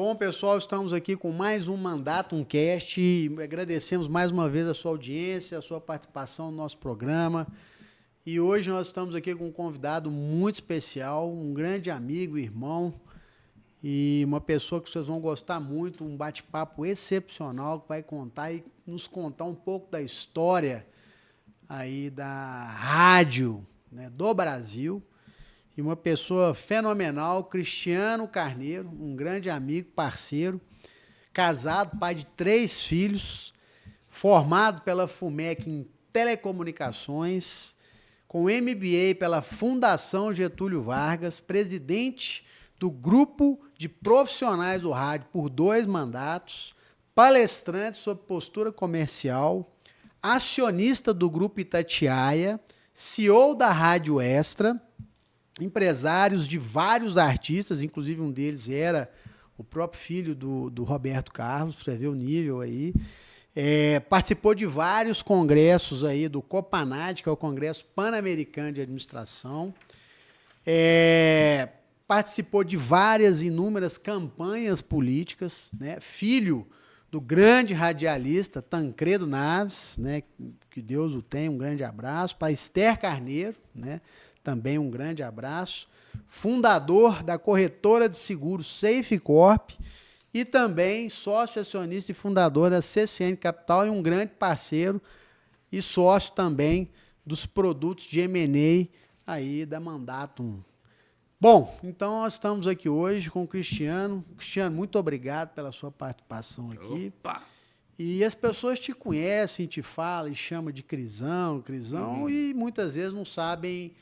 Bom, pessoal, estamos aqui com mais um Mandato, um cast. Agradecemos mais uma vez a sua audiência, a sua participação no nosso programa. E hoje nós estamos aqui com um convidado muito especial, um grande amigo, irmão, e uma pessoa que vocês vão gostar muito, um bate-papo excepcional, que vai contar e nos contar um pouco da história aí da rádio, né, do Brasil. E uma pessoa fenomenal, Cristiano Carneiro, um grande amigo, parceiro, casado, pai de 3 filhos, formado pela FUMEC em Telecomunicações, com MBA pela Fundação Getúlio Vargas, presidente do Grupo de Profissionais do Rádio por 2 mandatos, palestrante sobre postura comercial, acionista do Grupo Itatiaia, CEO da Rádio Extra, empresários de vários artistas, inclusive um deles era o próprio filho do Roberto Carlos, para você ver o nível aí. Participou de vários congressos aí do Copanad, que é o Congresso Pan-Americano de Administração. Participou de várias, inúmeras campanhas políticas, né? Filho do grande radialista Tancredo Naves, né? Que Deus o tenha, um grande abraço. Para Esther Carneiro, né? Também um grande abraço. Fundador da corretora de seguros Safe Corp e também sócio acionista e fundador da CCN Capital e um grande parceiro e sócio também dos produtos de M&A aí da Mandatum. Bom, então nós estamos aqui hoje com o Cristiano. Cristiano, muito obrigado pela sua participação aqui. Opa! E as pessoas te conhecem, te falam e chamam de Crisão, e muitas vezes não sabem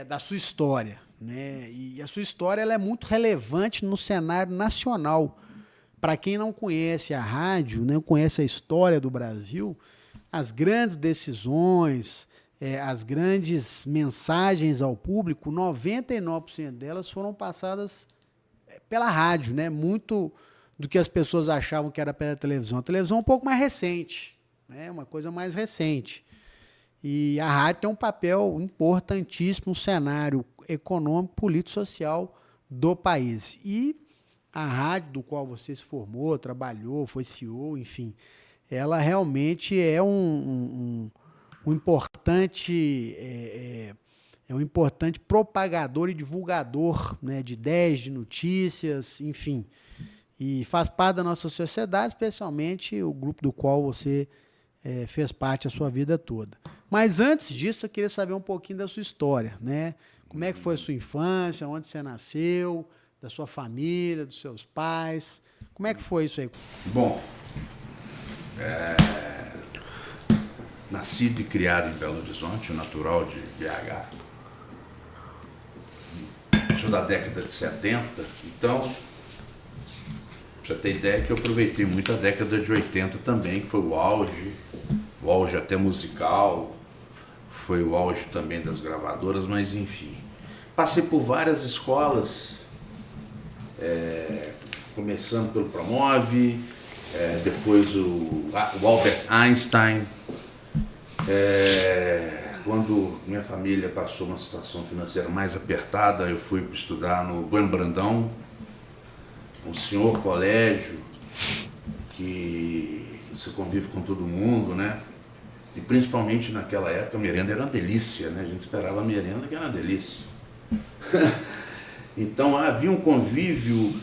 da sua história, né? E a sua história ela é muito relevante no cenário nacional. Para quem não conhece a rádio, não conhece a história do Brasil, as grandes decisões, as grandes mensagens ao público, 99% delas foram passadas pela rádio, né? Muito do que as pessoas achavam que era pela televisão. A televisão é um pouco mais recente, né? Uma coisa mais recente. E a rádio tem um papel importantíssimo no cenário econômico, político, social do país. E a rádio do qual você se formou, trabalhou, foi CEO, enfim, ela realmente é um importante um importante propagador e divulgador, né, de ideias, de notícias, enfim. E faz parte da nossa sociedade, especialmente o grupo do qual você fez parte a sua vida toda. Mas antes disso, eu queria saber um pouquinho da sua história, né? Como é que foi a sua infância, onde você nasceu, da sua família, dos seus pais. Como é que foi isso aí? Bom, nascido e criado em Belo Horizonte, natural de BH. Sou da década de 70, então, pra você ter ideia que eu aproveitei muito a década de 80 também, que foi o auge até musical, foi o auge também das gravadoras, mas enfim. Passei por várias escolas, começando pelo Promove, depois o Albert Einstein. Quando minha família passou uma situação financeira mais apertada, eu fui estudar no Bueno Brandão, um senhor colégio que você convive com todo mundo, né? E principalmente naquela época a merenda era uma delícia, né? A gente esperava a merenda, que era uma delícia. Então havia um convívio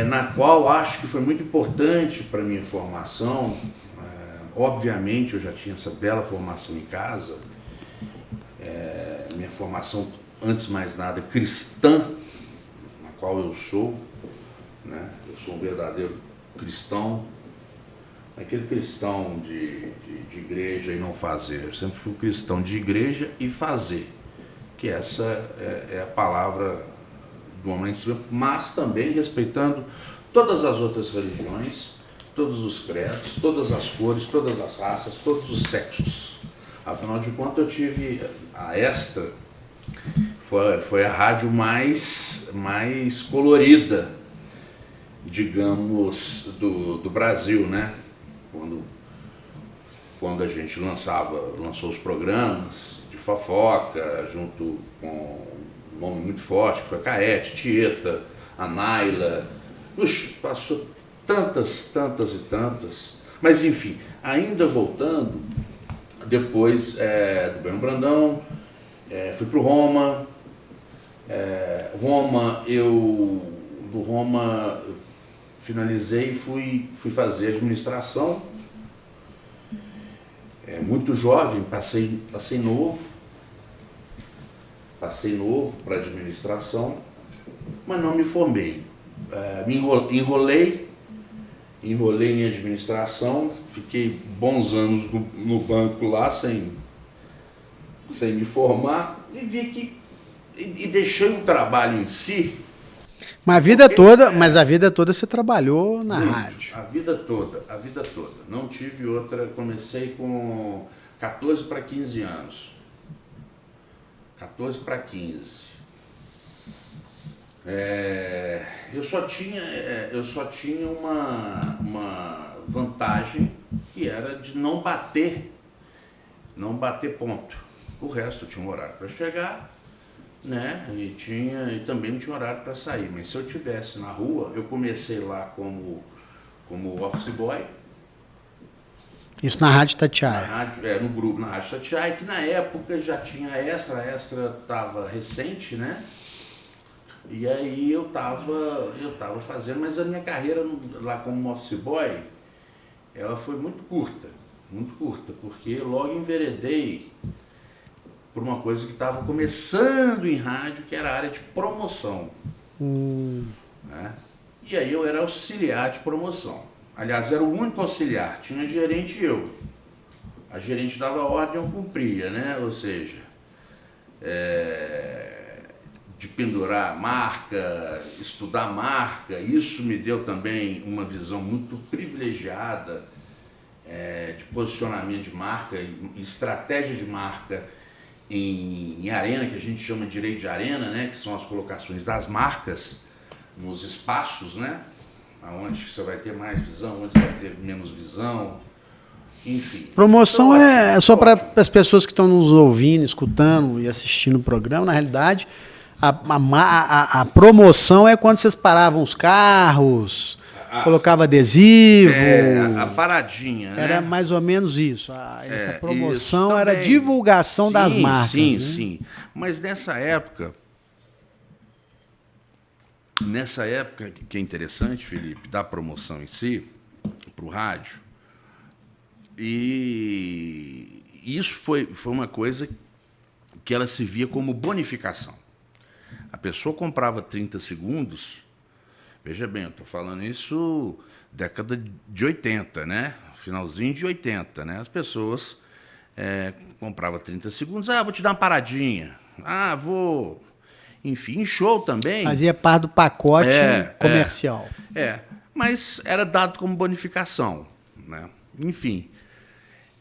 na qual acho que foi muito importante para a minha formação. Obviamente eu já tinha essa bela formação em casa, minha formação, antes de mais nada, cristã, na qual eu sou, né? Eu sou um verdadeiro cristão, aquele cristão de igreja e não fazer. Eu sempre fui cristão de igreja e fazer, que essa é a palavra do homem, mas também respeitando todas as outras religiões, todos os credos, todas as cores, todas as raças, todos os sexos. Afinal de contas, eu tive a Extra, foi a rádio mais colorida, digamos, do Brasil, né? Quando a gente lançou os programas de fofoca, junto com um nome muito forte, que foi a Caete, Tieta, a Naila, Puxa, passou tantas e tantas. Mas, enfim, ainda voltando, depois do Bueno Brandão, fui para o Roma. Do Roma, eu finalizei e fui fazer administração. Muito jovem, passei novo para administração, mas não me formei. Me enrolei em administração, fiquei bons anos no banco lá sem me formar e vi que e deixei o trabalho em si. Mas a vida toda você trabalhou na rádio. A vida toda. Não tive outra, comecei com 14 para 15 anos. 14 para 15. Eu só tinha uma vantagem, que era de não bater ponto. O resto eu tinha um horário para chegar, né? E também não tinha horário para sair. Mas se eu estivesse na rua, eu comecei lá como office boy. Isso na Rádio Itatiaia? No grupo, na Rádio Itatiaia, que na época já tinha a Extra estava recente, né? E aí eu tava fazendo, mas a minha carreira lá como office boy, ela foi muito curta, porque logo enveredei por uma coisa que estava começando em rádio, que era a área de promoção. Né? E aí eu era auxiliar de promoção. Aliás, era o único auxiliar, tinha gerente e eu. A gerente dava ordem, eu cumpria, né? Ou seja, de pendurar marca, estudar marca, isso me deu também uma visão muito privilegiada de posicionamento de marca, estratégia de marca em arena, que a gente chama de direito de arena, né? Que são as colocações das marcas nos espaços, né? Onde você vai ter mais visão, onde você vai ter menos visão, enfim. Promoção é só para as pessoas que estão nos ouvindo, escutando e assistindo o programa. Na realidade, a promoção é quando vocês paravam os carros, colocava adesivo. A paradinha, né? Era mais ou menos isso. Essa promoção era divulgação das marcas. Sim. Mas nessa época, que é interessante, Felipe, da promoção em si, para o rádio, e isso foi uma coisa que ela se via como bonificação. A pessoa comprava 30 segundos, veja bem, eu estou falando isso década de 80, né? Finalzinho de 80, né? As pessoas compravam 30 segundos, vou te dar uma paradinha, vou... Enfim, em show também. Fazia parte do pacote comercial. Mas era dado como bonificação, né? Enfim.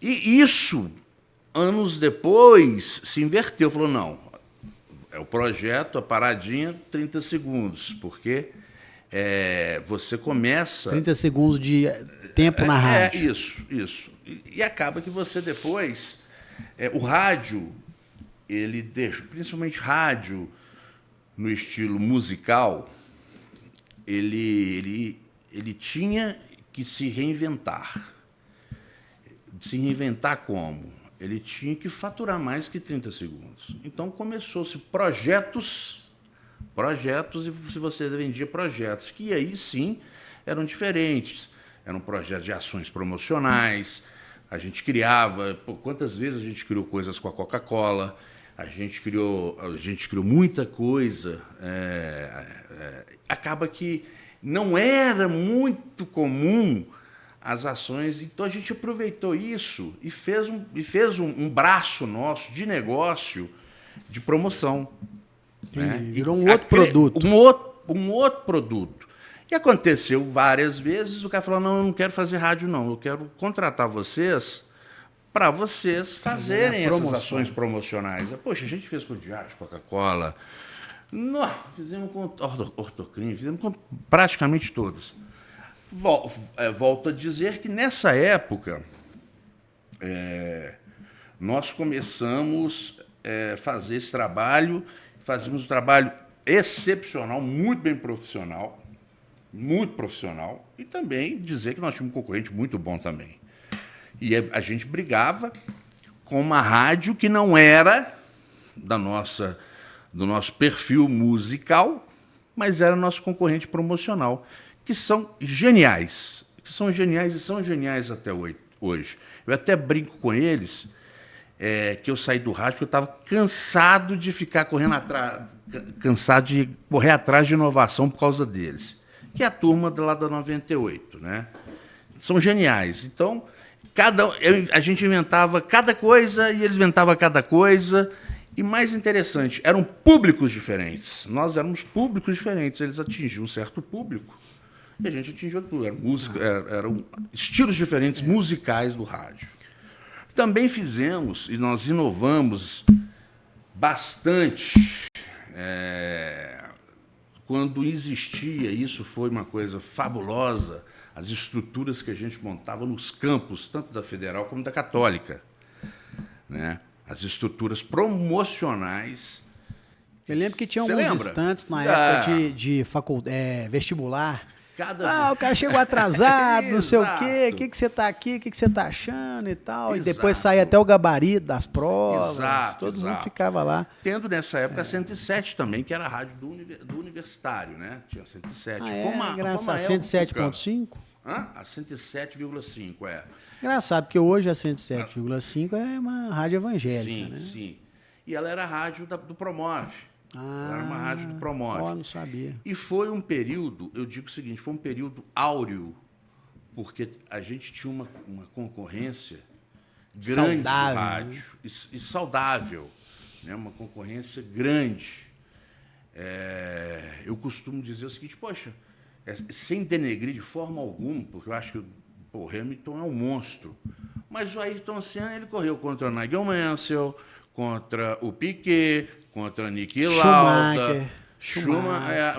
E isso, anos depois, se inverteu. Falou, não, é o projeto, a paradinha, 30 segundos, porque você começa... 30 segundos de tempo na rádio. Isso. E acaba que você depois... o rádio, ele deixa, principalmente rádio... no estilo musical, ele tinha que se reinventar. Se reinventar como? Ele tinha que faturar mais que 30 segundos. Então, começou-se projetos, e se você vendia projetos, que aí sim eram diferentes. Eram projetos de ações promocionais, a gente criava... quantas vezes a gente criou coisas com a Coca-Cola... A gente criou muita coisa. Acaba que não era muito comum as ações, então a gente aproveitou isso e fez um braço nosso de negócio de promoção. Né? Virou um outro produto. Um outro produto. E aconteceu várias vezes, o cara falou, não, eu não quero fazer rádio, não, eu quero contratar vocês... para vocês fazerem essas ações promocionais. Poxa, a gente fez com o Diageo, Coca-Cola, fizemos com Ortocrim, fizemos com praticamente todas. Volto a dizer que nessa época nós começamos a fazer esse trabalho, fazíamos um trabalho excepcional, muito bem profissional, muito profissional, e também dizer que nós tínhamos um concorrente muito bom também. E a gente brigava com uma rádio que não era do nosso perfil musical, mas era nosso concorrente promocional, que são geniais e são geniais até hoje. Eu até brinco com eles que eu saí do rádio porque eu estava cansado de ficar correndo atrás, cansado de correr atrás de inovação por causa deles, que é a turma lá da 98, né? São geniais. Então, a gente inventava cada coisa e eles inventavam cada coisa. E mais interessante, eram públicos diferentes. Nós éramos públicos diferentes. Eles atingiam um certo público e a gente atingiu outro público. Eram estilos diferentes musicais do rádio. Também fizemos, e nós inovamos bastante, quando existia, isso foi uma coisa fabulosa, as estruturas que a gente montava nos campos, tanto da Federal como da Católica, né? As estruturas promocionais. Eu lembro que tinha alguns instantes na época de vestibular. O cara chegou atrasado, não sei o quê, o que você está aqui, o que você está achando e tal. Exato. E depois saía até o gabarito das provas, todo mundo ficava lá. Tendo nessa época a 107 também, que era a rádio do universitário, né? Tinha a 107. Engraçado, 107.5? A 107,5, Engraçado, porque hoje a 107,5 é uma rádio evangélica, sim, né? Sim. E ela era a rádio do Promove. Ela era uma rádio do Promove. Não sabia. E foi um período, eu digo o seguinte, foi um período áureo, porque a gente tinha uma concorrência grande saudável, do rádio, né? E saudável, né? Uma concorrência grande. Eu costumo dizer o seguinte, poxa, sem denegrir de forma alguma, porque eu acho que o Hamilton é um monstro, mas o Ayrton Senna ele correu contra o Nigel Mansell, contra o Piquet, contra Niki Lauda,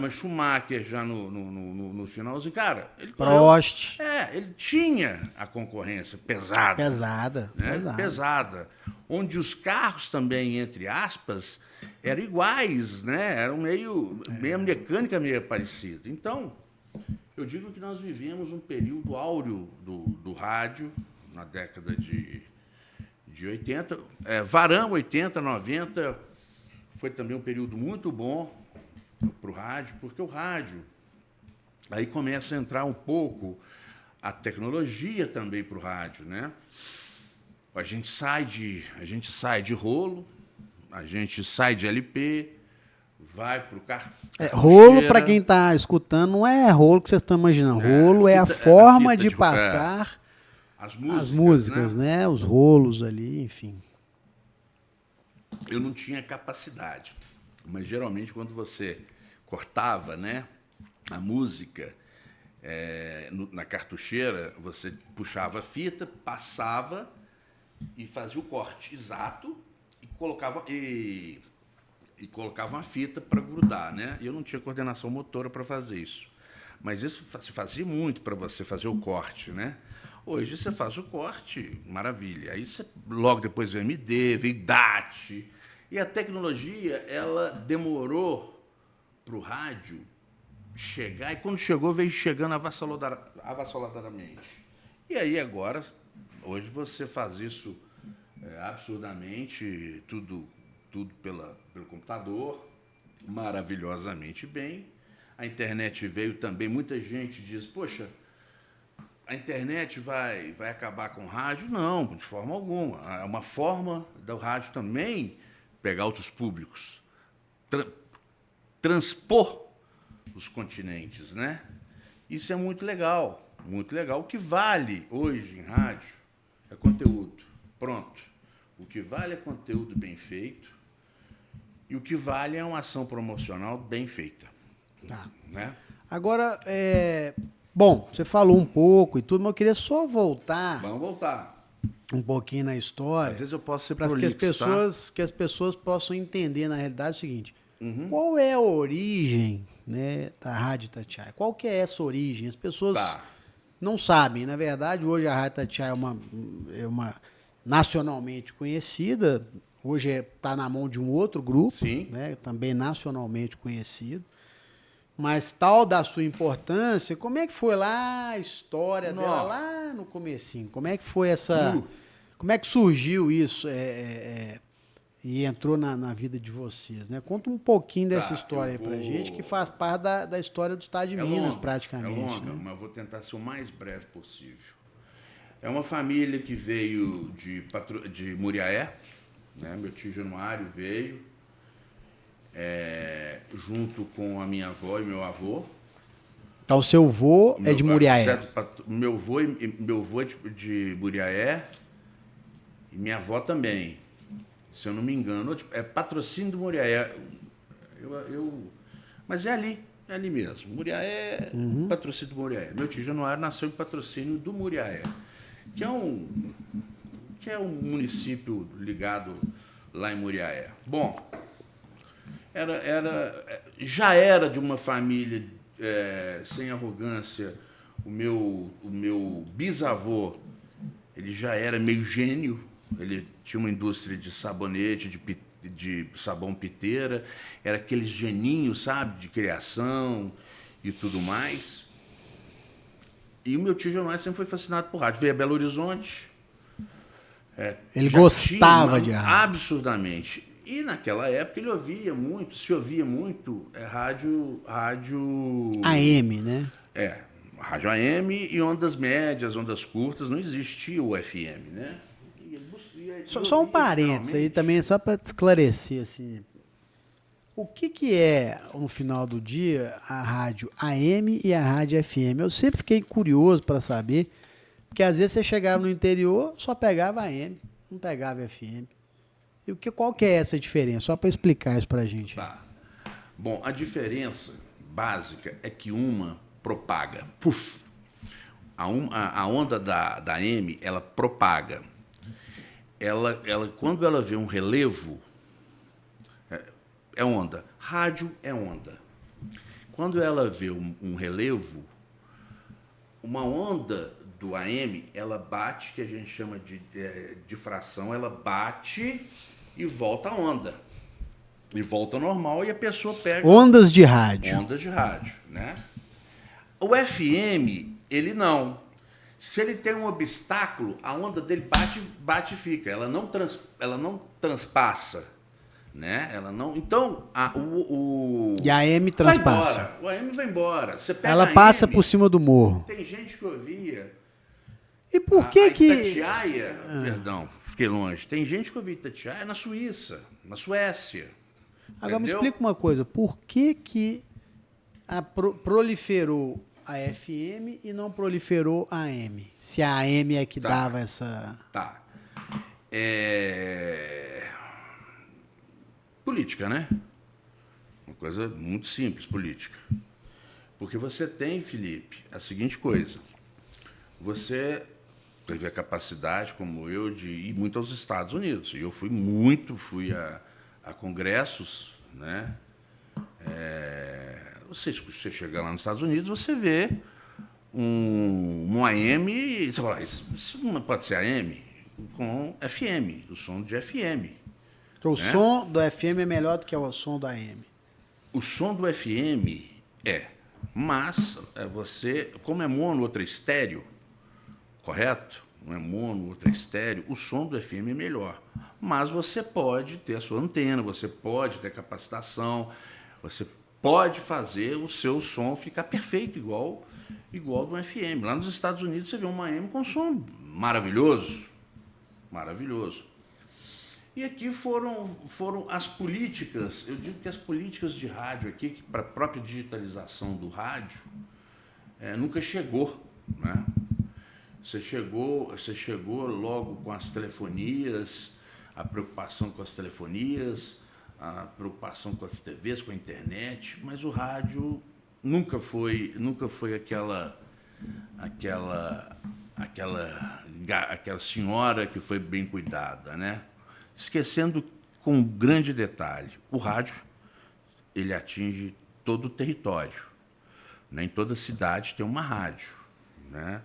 mas Schumacher já no finalzinho, cara, ele Prost. Ele tinha a concorrência pesada, pesada, onde os carros também, entre aspas, eram iguais, né? Eram meio mecânica meio parecida. Então, eu digo que nós vivemos um período áureo do rádio na década de 80, Varão 80, 90, foi também um período muito bom para o rádio, porque o rádio, aí começa a entrar um pouco a tecnologia também para o rádio, né? A gente sai de rolo, a gente sai de LP, vai para o carro. Rolo, para quem está escutando, não é rolo que vocês estão imaginando. Rolo é a forma de passar as músicas, né? Os rolos ali, enfim. Eu não tinha capacidade, mas geralmente quando você cortava, né, a música na cartucheira, você puxava a fita, passava e fazia o corte exato e colocava uma fita para grudar, né? E eu não tinha coordenação motora para fazer isso. Mas isso se fazia muito para você fazer o corte, né? Hoje você faz o corte, maravilha. Aí você, logo depois veio MD, veio DAT. E a tecnologia, ela demorou para o rádio chegar, e quando chegou, veio chegando avassaladoramente. E aí agora, hoje você faz isso absurdamente, tudo pelo computador, maravilhosamente bem. A internet veio também, muita gente diz, poxa, a internet vai acabar com o rádio? Não, de forma alguma. É uma forma do rádio também pegar outros públicos, transpor os continentes, né? Isso é muito legal, muito legal. O que vale hoje em rádio é conteúdo, pronto. O que vale é conteúdo bem feito e o que vale é uma ação promocional bem feita. Tá. Né? Agora, bom, você falou um pouco e tudo, mas eu queria só voltar. Vamos voltar. Um pouquinho na história. Às vezes eu posso ser para que as pessoas possam entender, na realidade, o seguinte. Qual é a origem, né, da Rádio Itatiaia? Qual que é essa origem? As pessoas não sabem. Na verdade, hoje a Rádio Itatiaia é uma nacionalmente conhecida. Hoje está na mão de um outro grupo, né, também nacionalmente conhecido. Mas tal da sua importância, como é que foi lá a história dela Não. lá no comecinho? Como é que foi essa... Como é que surgiu isso e entrou na vida de vocês, né? Conta um pouquinho dessa Tá, história aí eu pra gente, que vou. faz parte da história do estado de É Minas, longa, praticamente, é longa, né? mas vou tentar ser o mais breve possível. É uma família que veio de Muriaé, né? Meu tio Januário veio, junto com a minha avó e meu avô. Então, o seu vô é de Muriaé. Meu avô é de Muriaé e minha avó também. Se eu não me engano, é patrocínio do Muriaé. Mas é ali mesmo. Muriaé, patrocínio do Muriaé. Meu tio Januário nasceu em patrocínio do Muriaé, que é um município ligado lá em Muriaé. Bom, já era de uma família sem arrogância. O meu bisavô, ele já era meio gênio. Ele tinha uma indústria de sabonete, de sabão piteira. Era aqueles geninhos, sabe, de criação e tudo mais. E o meu tio Januário sempre foi fascinado por rádio. Veio a Belo Horizonte. Ele Já gostava tinha, de rádio. absurdamente. E naquela época ele se ouvia muito rádio. AM, né? Rádio AM e ondas médias, ondas curtas, não existia o FM, né? Só um parênteses aí também, só para esclarecer, assim. O que é, no final do dia, a rádio AM e a rádio FM? Eu sempre fiquei curioso para saber, porque às vezes você chegava no interior, só pegava AM, não pegava FM. E qual que é essa diferença? Só para explicar isso para a gente. Tá. Bom, a diferença básica é que uma propaga. Puf! A onda da AM, ela propaga. Ela, quando ela vê um relevo, é onda. Rádio é onda. Quando ela vê um relevo, uma onda do AM, ela bate, que a gente chama de difração, ela bate e volta a onda. E volta ao normal e a pessoa pega... Ondas de rádio. Ondas de rádio, né? O FM, ele não. Se ele tem um obstáculo, a onda dele bate e fica. Ela não transpassa, né? Ela não... Então, E a AM transpassa. O AM vai embora. Você pega Ela passa por cima do morro. Tem gente que ouvia... E por que Itatiaia, perdão, fiquei longe. Tem gente que ouvia Itatiaia na Suíça, na Suécia. Agora entendeu? me explica uma coisa. Por que proliferou a FM e não proliferou a AM? Se a AM é que dava essa... Tá. Política, né? Uma coisa muito simples, política. Porque você tem, Felipe, a seguinte coisa. Você teve a capacidade, como eu, de ir muito aos Estados Unidos. E eu fui a congressos, né? Você chega lá nos Estados Unidos, você vê um AM, e você fala, isso não pode ser AM, com FM, o som de FM. Então, o som do FM é melhor do que o som do AM. O som do FM mas você, como é mono, outra estéreo, correto? Não é mono, outra estéreo, o som do FM é melhor. Mas você pode ter a sua antena, você pode ter capacitação, você pode fazer o seu som ficar perfeito, igual do FM. Lá nos Estados Unidos você vê uma AM com som maravilhoso. Maravilhoso. E aqui foram as políticas, eu digo que as políticas de rádio aqui, para a própria digitalização do rádio, nunca chegou, né? Você chegou logo com as telefonias, a preocupação com as telefonias, a preocupação com as TVs, com a internet, mas o rádio nunca foi aquela senhora que foi bem cuidada, né? Esquecendo com um grande detalhe, o rádio ele atinge todo o território, né? Em toda cidade tem uma rádio, né?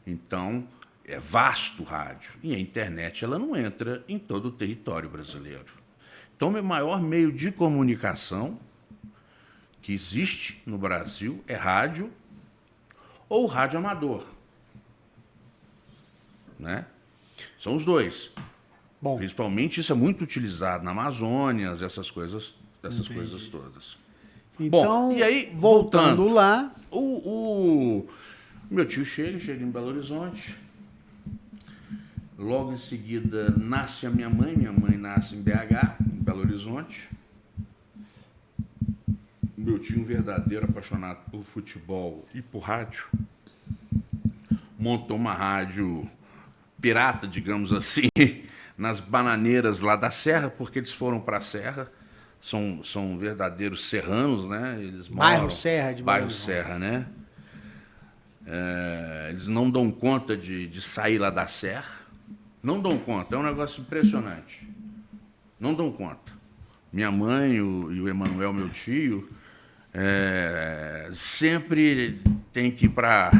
Então, é vasto o rádio. E a internet ela não entra em todo o território brasileiro. Então, o maior meio de comunicação que existe no Brasil é rádio ou rádio amador, né? São os dois. Bom, Principalmente isso é muito utilizado na Amazônia, essas coisas todas. então, Bom, e aí, voltando lá, o meu tio chega em Belo Horizonte. Logo em seguida nasce a minha mãe nasce em BH, em Belo Horizonte. Meu tio, um verdadeiro apaixonado por futebol e por rádio, montou uma rádio pirata, digamos assim, nas bananeiras lá da Serra, porque eles foram para a Serra, são verdadeiros serranos, né? Eles bairro Serra de Belo bairro Horizonte. Serra, né? Eles não dão conta de sair lá da Serra, não dão conta, é um negócio impressionante, não dão conta. Minha mãe e o Emanuel, meu tio, sempre tem que ir para...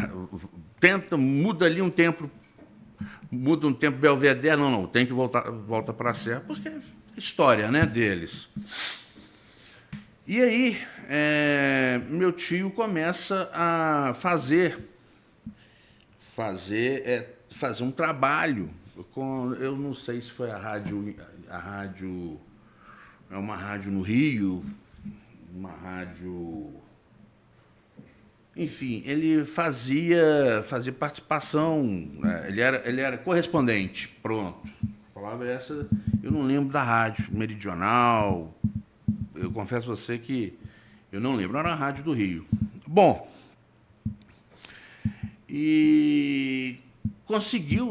muda ali um tempo, Belvedere, não, tem que volta para a Serra, porque é história, né, deles. E aí, meu tio começa a fazer um trabalho com, eu não sei se foi a rádio é uma rádio no Rio, uma rádio, enfim, ele fazia participação, né? Ele era correspondente, pronto. A palavra é essa, eu não lembro da rádio, Meridional, eu confesso a você que eu não lembro, era a rádio do Rio. Bom, e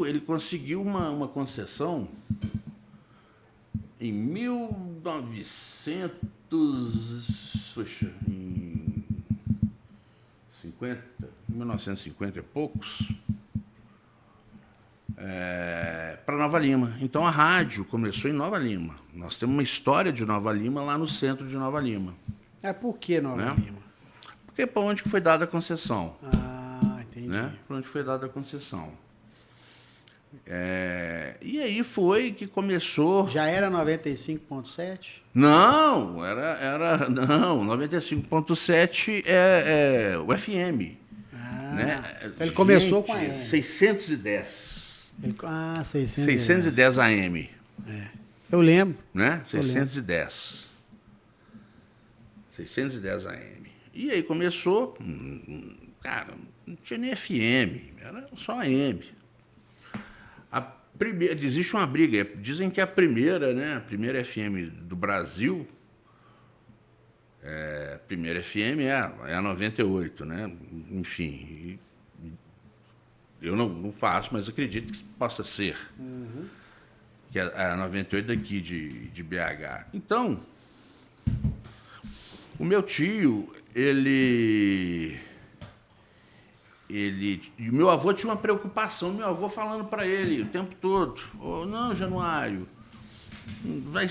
ele conseguiu uma concessão em 1950 e poucos, para Nova Lima. Então a rádio começou em Nova Lima. Nós temos uma história de Nova Lima lá no centro de Nova Lima. Por que Nova Lima? Porque é para onde foi dada a concessão. Entendi. Né? Para onde foi dada a concessão. E aí foi que começou... Já era 95.7? Não, não, 95.7 é o FM. Né? Então ele começou com a AM. 610. 610 AM. Eu lembro. Né? 610. 610 AM. E aí começou, cara, não tinha nem FM, era só AM. Existe uma briga, dizem que a primeira FM do Brasil, a primeira FM é a 98, né? Enfim, eu não faço, mas acredito que possa ser. Que é a 98 daqui de BH. Então, o meu tio, e o meu avô tinha uma preocupação, meu avô falando para ele o tempo todo, não, Januário, vai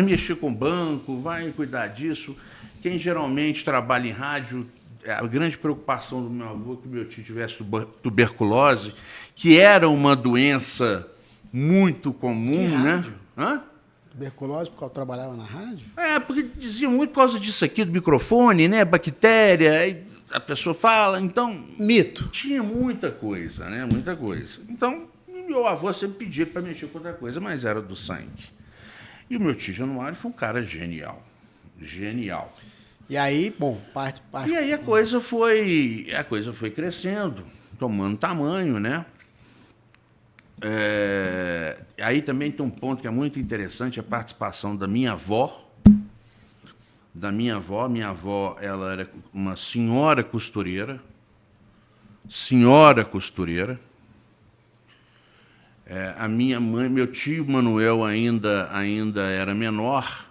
mexer com banco, vai cuidar disso. Quem geralmente trabalha em rádio, a grande preocupação do meu avô é que o meu tio tivesse tuberculose, que era uma doença muito comum, né? Hã? Tuberculose porque eu trabalhava na rádio? Porque dizia muito por causa disso aqui, do microfone, né? Bactéria, aí a pessoa fala, então... Mito. Tinha muita coisa, né? Muita coisa. Então, meu avô sempre pedia para mexer com outra coisa, mas era do sangue. E o meu tio Januário foi um cara genial. Genial. E aí, bom, parte. E aí a coisa foi crescendo, tomando tamanho, né? Aí também tem um ponto que é muito interessante, a participação da minha avó. Minha avó, ela era uma senhora costureira. A minha mãe, meu tio Manuel ainda era menor.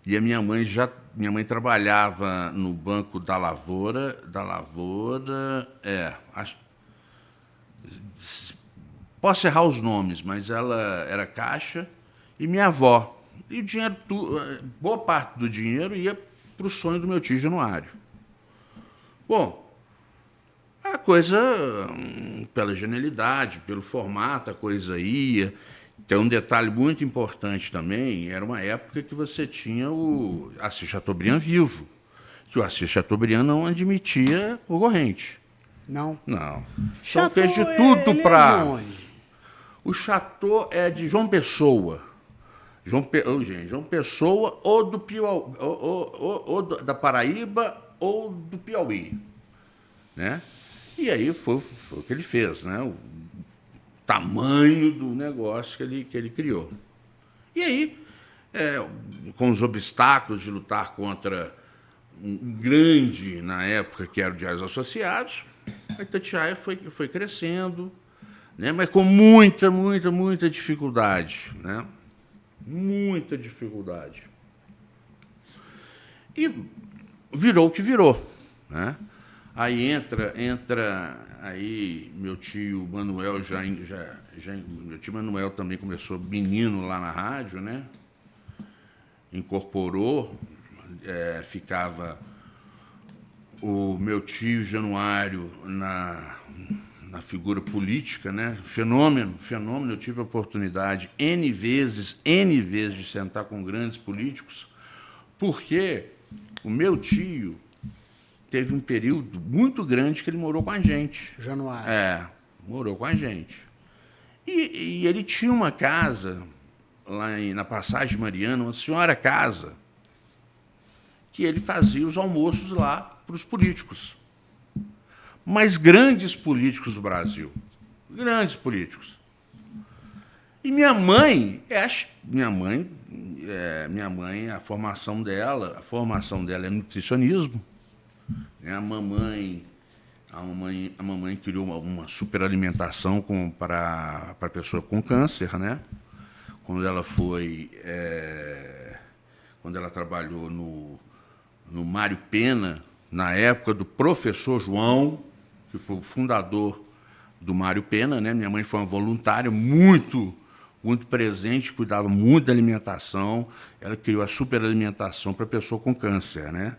E a minha mãe trabalhava no Banco da Lavoura, posso errar os nomes, mas ela era caixa, e minha avó. E o dinheiro, boa parte do dinheiro ia para o sonho do meu tio Januário. Bom, a coisa, pela genialidade, pelo formato, a coisa ia. tem um detalhe muito importante também, era uma época que você tinha o Assis Chateaubriand vivo, que o Assis Chateaubriand não admitia concorrente. Não. Não. Então Chateau, fez de tudo ele para... É de onde? O Chateau é de João Pessoa. João Pessoa ou do Piauí, ou da Paraíba ou do Piauí, né? E aí foi o que ele fez, né? O tamanho do negócio que ele criou. E aí, com os obstáculos de lutar contra um grande, na época, que era o Diários Associados, a Itatiaia foi crescendo, né? Mas com muita dificuldade, né? Muita dificuldade. E virou o que virou, né? Aí entra aí meu tio Manuel meu tio Manuel também começou menino lá na rádio, né? Incorporou, ficava o meu tio Januário na figura política, né? Fenômeno. Eu tive a oportunidade N vezes de sentar com grandes políticos, porque o meu tio teve um período muito grande que ele morou com a gente. Januário. Morou com a gente. E ele tinha uma casa lá na Passagem Mariana, uma senhora casa, que ele fazia os almoços lá para os políticos. Mas grandes políticos do Brasil. Grandes políticos. E minha mãe, a formação dela é nutricionismo. A mamãe criou uma superalimentação para a pessoa com câncer, né? Quando ela trabalhou no Mário Pena, na época do professor João, que foi o fundador do Mário Pena, né? Minha mãe foi uma voluntária muito presente, cuidava muito da alimentação. Ela criou a superalimentação para a pessoa com câncer, né?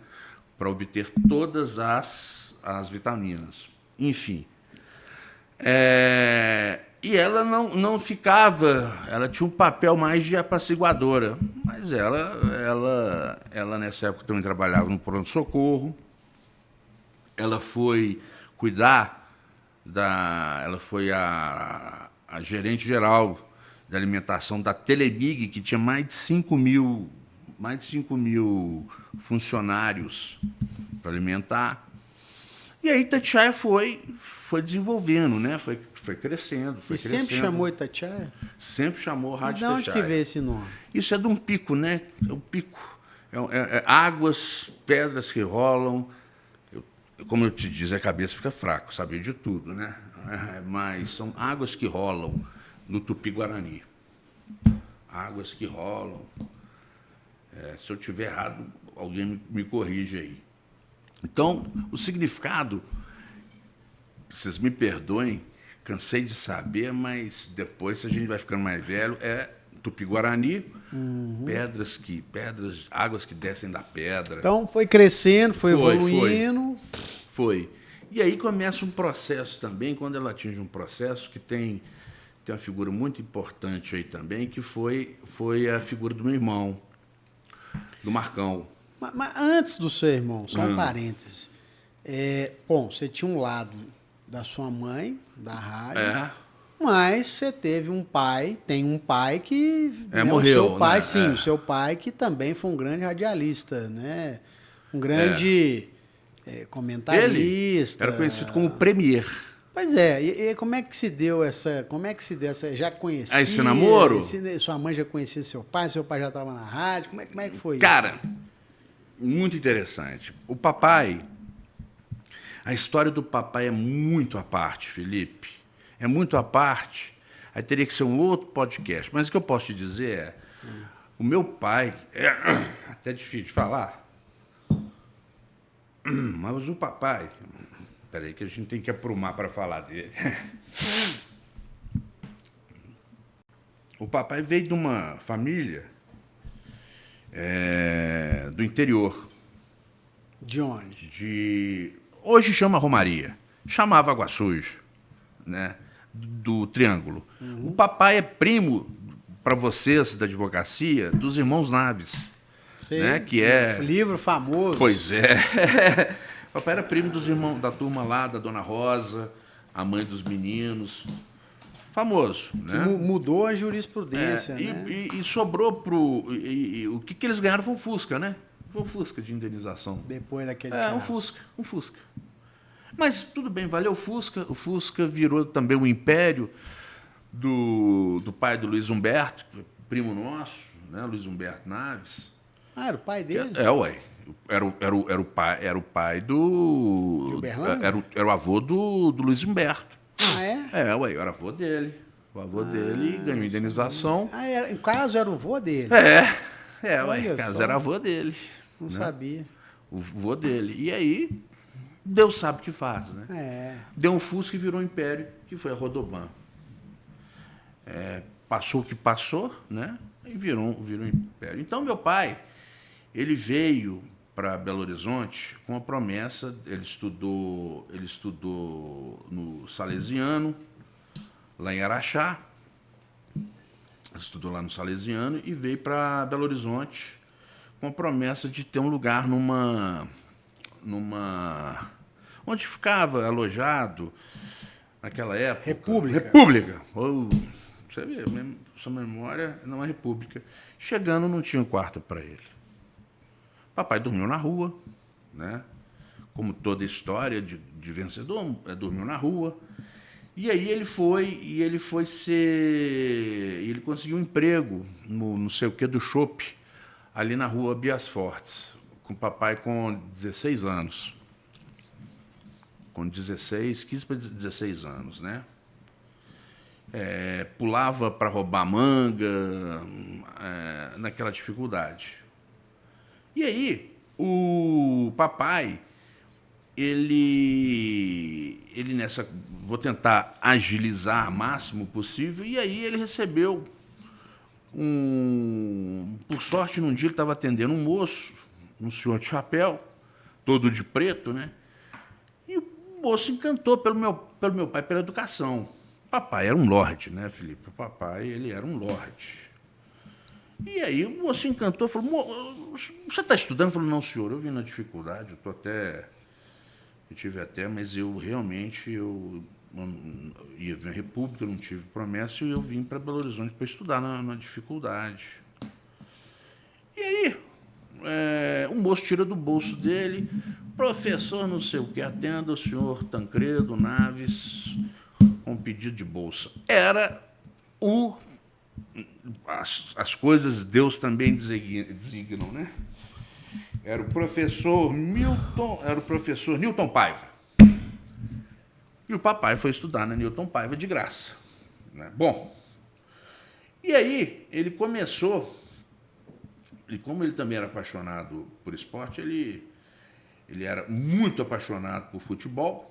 Para obter todas as vitaminas. Enfim. E ela não ficava... Ela tinha um papel mais de apaciguadora. Mas ela nessa época, também trabalhava no pronto-socorro. Ela foi cuidar ela foi a gerente geral da alimentação da Telemig, que tinha mais de 5 mil funcionários para alimentar. E aí Itatiaia foi desenvolvendo, né? Foi crescendo, foi crescendo. Sempre chamou Itatiaia? Sempre chamou Rádio Itatiaia. De onde que veio esse nome? Isso é de um pico, né? É um pico. Águas, pedras que rolam. Como eu te disse, a cabeça fica fraca, sabia de tudo, né? Mas são águas que rolam no Tupi-Guarani. Águas que rolam. Se eu estiver errado, alguém me corrige aí. Então, o significado, vocês me perdoem, cansei de saber, mas depois, se a gente vai ficando mais velho, é Tupi-Guarani, águas que descem da pedra. Então, foi crescendo, foi evoluindo. Foi. E aí começa um processo também, quando ela atinge um processo que tem uma figura muito importante aí também, que foi a figura do meu irmão, do Marcão. Mas antes do seu irmão, só um parêntese. Bom, você tinha um lado da sua mãe, da rádio, mas você teve um pai, tem um pai que... morreu, o seu pai, né? sim, o seu pai que também foi um grande radialista, né? Um grande comentarista. Ele era conhecido como Premier. Pois é, e como é que se deu essa... Já conhecia? Esse namoro? Sua mãe já conhecia seu pai já estava na rádio? Como é que foi Cara, muito interessante. O papai... A história do papai é muito à parte, Felipe. É muito à parte. Aí teria que ser um outro podcast. Mas o que eu posso te dizer o meu pai... É até difícil de falar. Mas o papai... Peraí que a gente tem que aprumar para falar dele. O papai veio de uma família do interior. De onde? Hoje chama Romaria. Chamava Água Suja, né? Do Triângulo. O papai é primo para vocês da advocacia dos irmãos Naves. Sei, né? Que é... livro famoso. Pois é. Papai era primo dos irmãos da turma lá, da Dona Rosa, a mãe dos meninos. Famoso, né? Mudou a jurisprudência, né? E sobrou pro... o que eles ganharam foi um Fusca, né? Foi um Fusca de indenização. Depois daquele caso. Um Fusca. Mas tudo bem, valeu o Fusca. O Fusca virou também o império do pai do Luiz Humberto, primo nosso, né? Luiz Humberto Naves. Ah, era o pai dele? Ué. Era o pai do... Era o avô do Luiz Humberto. Ah, é? Ué, era avô dele. O avô dele ganhou indenização. O caso era o avô dele? O caso era avô dele. Não sabia. O avô dele. E aí, Deus sabe o que faz, né? Deu um Fusca e virou um império, que foi a Rodoban. Passou o que passou, né? E virou um império. Então, meu pai, ele veio para Belo Horizonte com a promessa, ele estudou no Salesiano, lá em Araxá, estudou lá no Salesiano e veio para Belo Horizonte com a promessa de ter um lugar onde ficava alojado naquela época. República. Você vê, sua memória não é república. Chegando, não tinha um quarto para ele. Papai dormiu na rua, né? Como toda história de vencedor, dormiu na rua. E aí ele conseguiu um emprego no não sei o que do Chopp, ali na rua Bias Fortes, com papai com 16 anos. Com 15 para 16 anos, né? Pulava para roubar manga, naquela dificuldade. E aí, o papai, ele nessa, vou tentar agilizar o máximo possível, e aí ele recebeu por sorte, num dia ele estava atendendo um moço, um senhor de chapéu, todo de preto, né? E o moço encantou pelo meu pai, pela educação. Papai era um lorde, né, Felipe? O papai, ele era um lorde. E aí o moço encantou, falou, você está estudando? Eu falei, não, senhor, eu vim na dificuldade, eu tive até, mas eu realmente, eu ia vir à República, eu não tive promessa, e eu vim para Belo Horizonte para estudar na dificuldade. E aí, o moço tira do bolso dele, professor não sei o que, atenda o senhor Tancredo Naves com pedido de bolsa. Era as coisas Deus também designam, né? Era o professor Newton Paiva. E o papai foi estudar na Newton Paiva de graça, né? Bom, e aí ele começou, e como ele também era apaixonado por esporte, ele era muito apaixonado por futebol,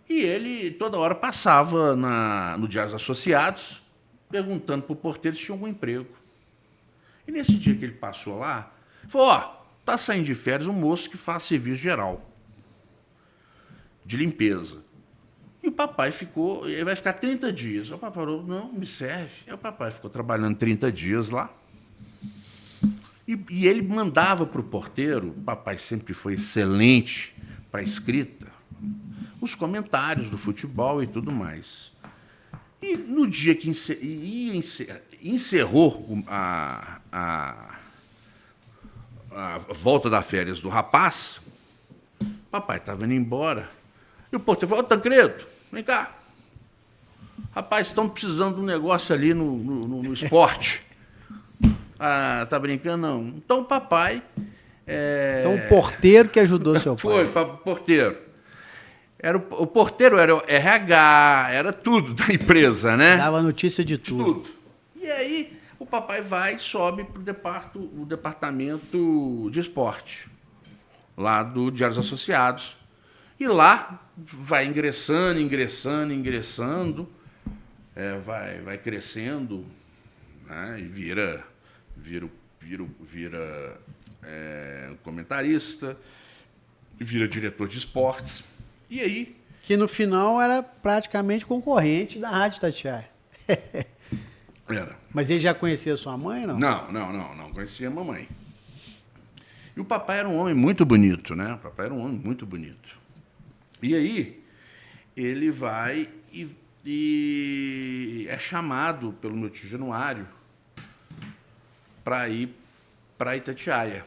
e ele toda hora passava no Diários Associados, perguntando para o porteiro se tinha algum emprego. E nesse dia que ele passou lá, falou, tá saindo de férias um moço que faz serviço geral, de limpeza. E o papai ele vai ficar 30 dias. O papai falou, não, me serve. Aí o papai ficou trabalhando 30 dias lá. E ele mandava para o porteiro, o papai sempre foi excelente para a escrita, os comentários do futebol e tudo mais. E no dia que encerrou a volta das férias do rapaz, papai estava indo embora, e o porteiro falou, Tancredo, vem cá. Rapaz, estão precisando de um negócio ali no esporte. Tá brincando? Não. Então o papai... Então o porteiro que ajudou seu pai. Foi, porteiro. O porteiro era o RH, era tudo da empresa, né? Dava notícia de tudo. E aí o papai sobe para o departamento de esporte, lá do Diários Associados. E lá vai ingressando, vai crescendo, né? E vira comentarista, vira diretor de esportes. E aí? Que no final era praticamente concorrente da Rádio Itatiaia. Era. Mas ele já conhecia sua mãe, não? Não conhecia a mamãe. E o papai era um homem muito bonito, né? O papai era um homem muito bonito. E aí, ele vai e é chamado pelo meu tio Januário para ir para Itatiaia.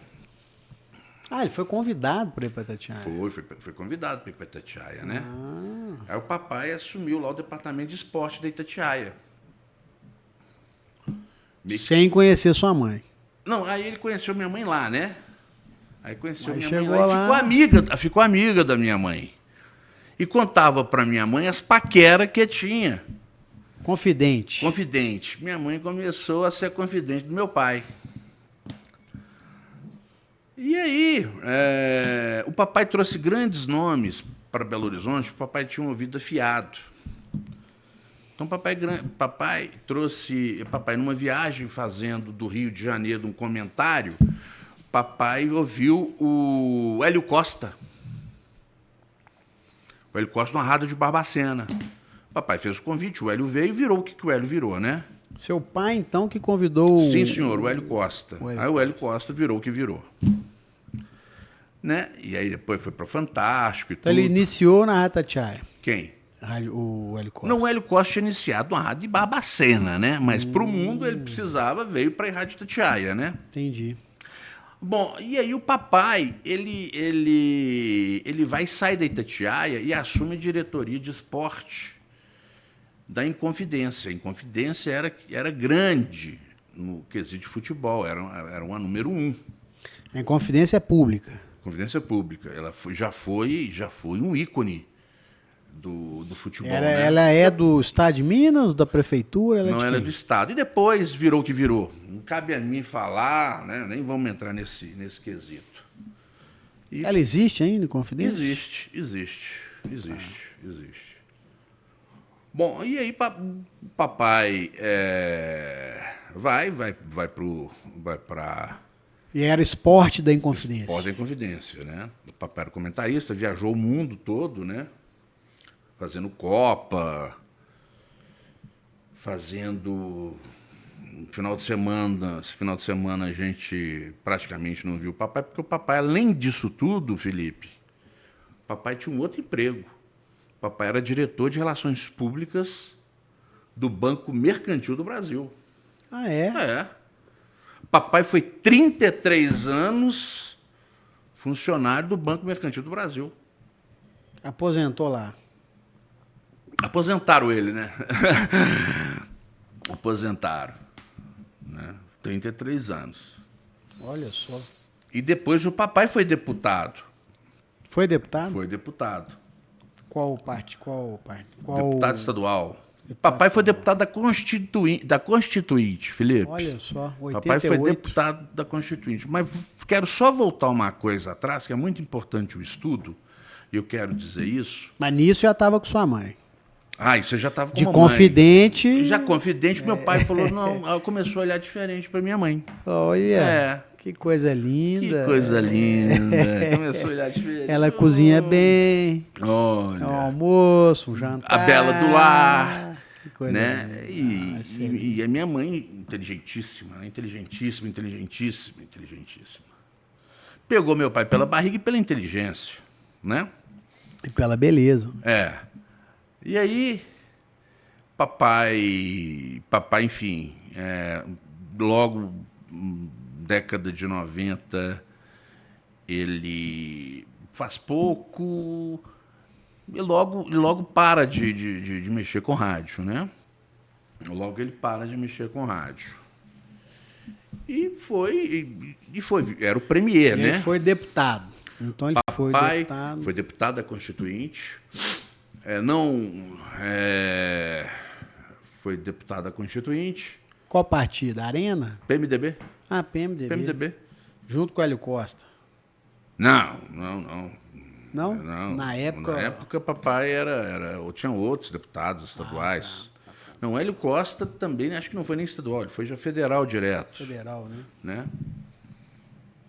Ah, ele foi convidado para ir para Itatiaia. Foi convidado para ir para Itatiaia, né? Aí o papai assumiu lá o departamento de esporte da Itatiaia. Sem conhecer sua mãe. Não, aí ele conheceu minha mãe lá, né? Aí conheceu Aí minha mãe chegou lá e ficou amiga da minha mãe. E contava para minha mãe as paqueras que tinha. Confidente. Minha mãe começou a ser confidente do meu pai. E aí, o papai trouxe grandes nomes para Belo Horizonte, o papai tinha um ouvido afiado. Então, papai trouxe... Papai, numa viagem fazendo do Rio de Janeiro um comentário, papai ouviu o Hélio Costa. O Hélio Costa na rádio de Barbacena. Papai fez o convite, o Hélio veio e virou o que o Hélio virou, né? Seu pai, então, que convidou... Sim, senhor, o Hélio Costa. Aí o Hélio Costa virou o que virou. Né? E aí depois foi para o Fantástico e tudo. Então ele iniciou na Rádio Itatiaia. Quem? O Hélio Costa. Não, o Hélio Costa tinha iniciado uma rádio de Barbacena, né? Mas para o mundo ele precisava, veio para a Rádio Itatiaia, né? Entendi. Bom, e aí o papai, ele vai sair da Itatiaia e assume a diretoria de esporte da Inconfidência. A Inconfidência era grande no quesito de futebol, era uma número 1. A Inconfidência é pública. Confidência pública. Ela já foi um ícone do futebol. Né? Ela é do Estado de Minas, da Prefeitura? Ela é do Estado. E depois virou o que virou. Não cabe a mim falar, né? Nem vamos entrar nesse quesito. E ela existe ainda, Confidência? Existe. Bom, e aí papai vai para... E era esporte da Inconfidência. Esporte da Inconfidência, né? O papai era comentarista, viajou o mundo todo, né? Fazendo Copa, fazendo... Esse final de semana a gente praticamente não viu o papai, porque o papai, além disso tudo, Felipe, o papai tinha um outro emprego. O papai era diretor de Relações Públicas do Banco Mercantil do Brasil. Ah, é? É. Papai foi 33 anos funcionário do Banco Mercantil do Brasil. Aposentou lá. Aposentaram ele, né? Aposentaram. Né? 33 anos. Olha só. E depois o papai foi deputado. Foi deputado? Foi deputado. Qual parte? Deputado estadual. Papai foi deputado da Constituinte, Felipe. Olha só, 88. Papai foi deputado da Constituinte. Mas quero só voltar uma coisa atrás, que é muito importante o estudo, e eu quero dizer isso. Mas nisso já estava com sua mãe. Ah, isso já estava com de mamãe. Confidente. Já confidente, meu pai falou, não, ela começou a olhar diferente para minha mãe. Olha, que coisa linda. Que coisa linda. Começou a olhar diferente. Ela cozinha bem. Olha. Um almoço, um jantar. A bela do lar. Que coisa né? linda. E a minha mãe, inteligentíssima. Pegou meu pai pela barriga e pela inteligência, né? E pela beleza. É. E aí, papai, enfim, logo, década de 90, ele faz pouco e logo para de mexer com rádio, né? Logo ele para de mexer com rádio. E foi, era o premier, né? Ele foi deputado. Então ele foi deputado. Foi deputado da Constituinte. Foi deputado da Constituinte. Qual partido? Arena? PMDB. Ah, PMDB. PMDB. Junto com o Hélio Costa. Não. Não? Na época, papai tinha outros deputados estaduais. Tá. Não, Hélio Costa também, acho que não foi nem estadual, ele foi já federal direto. Federal, né?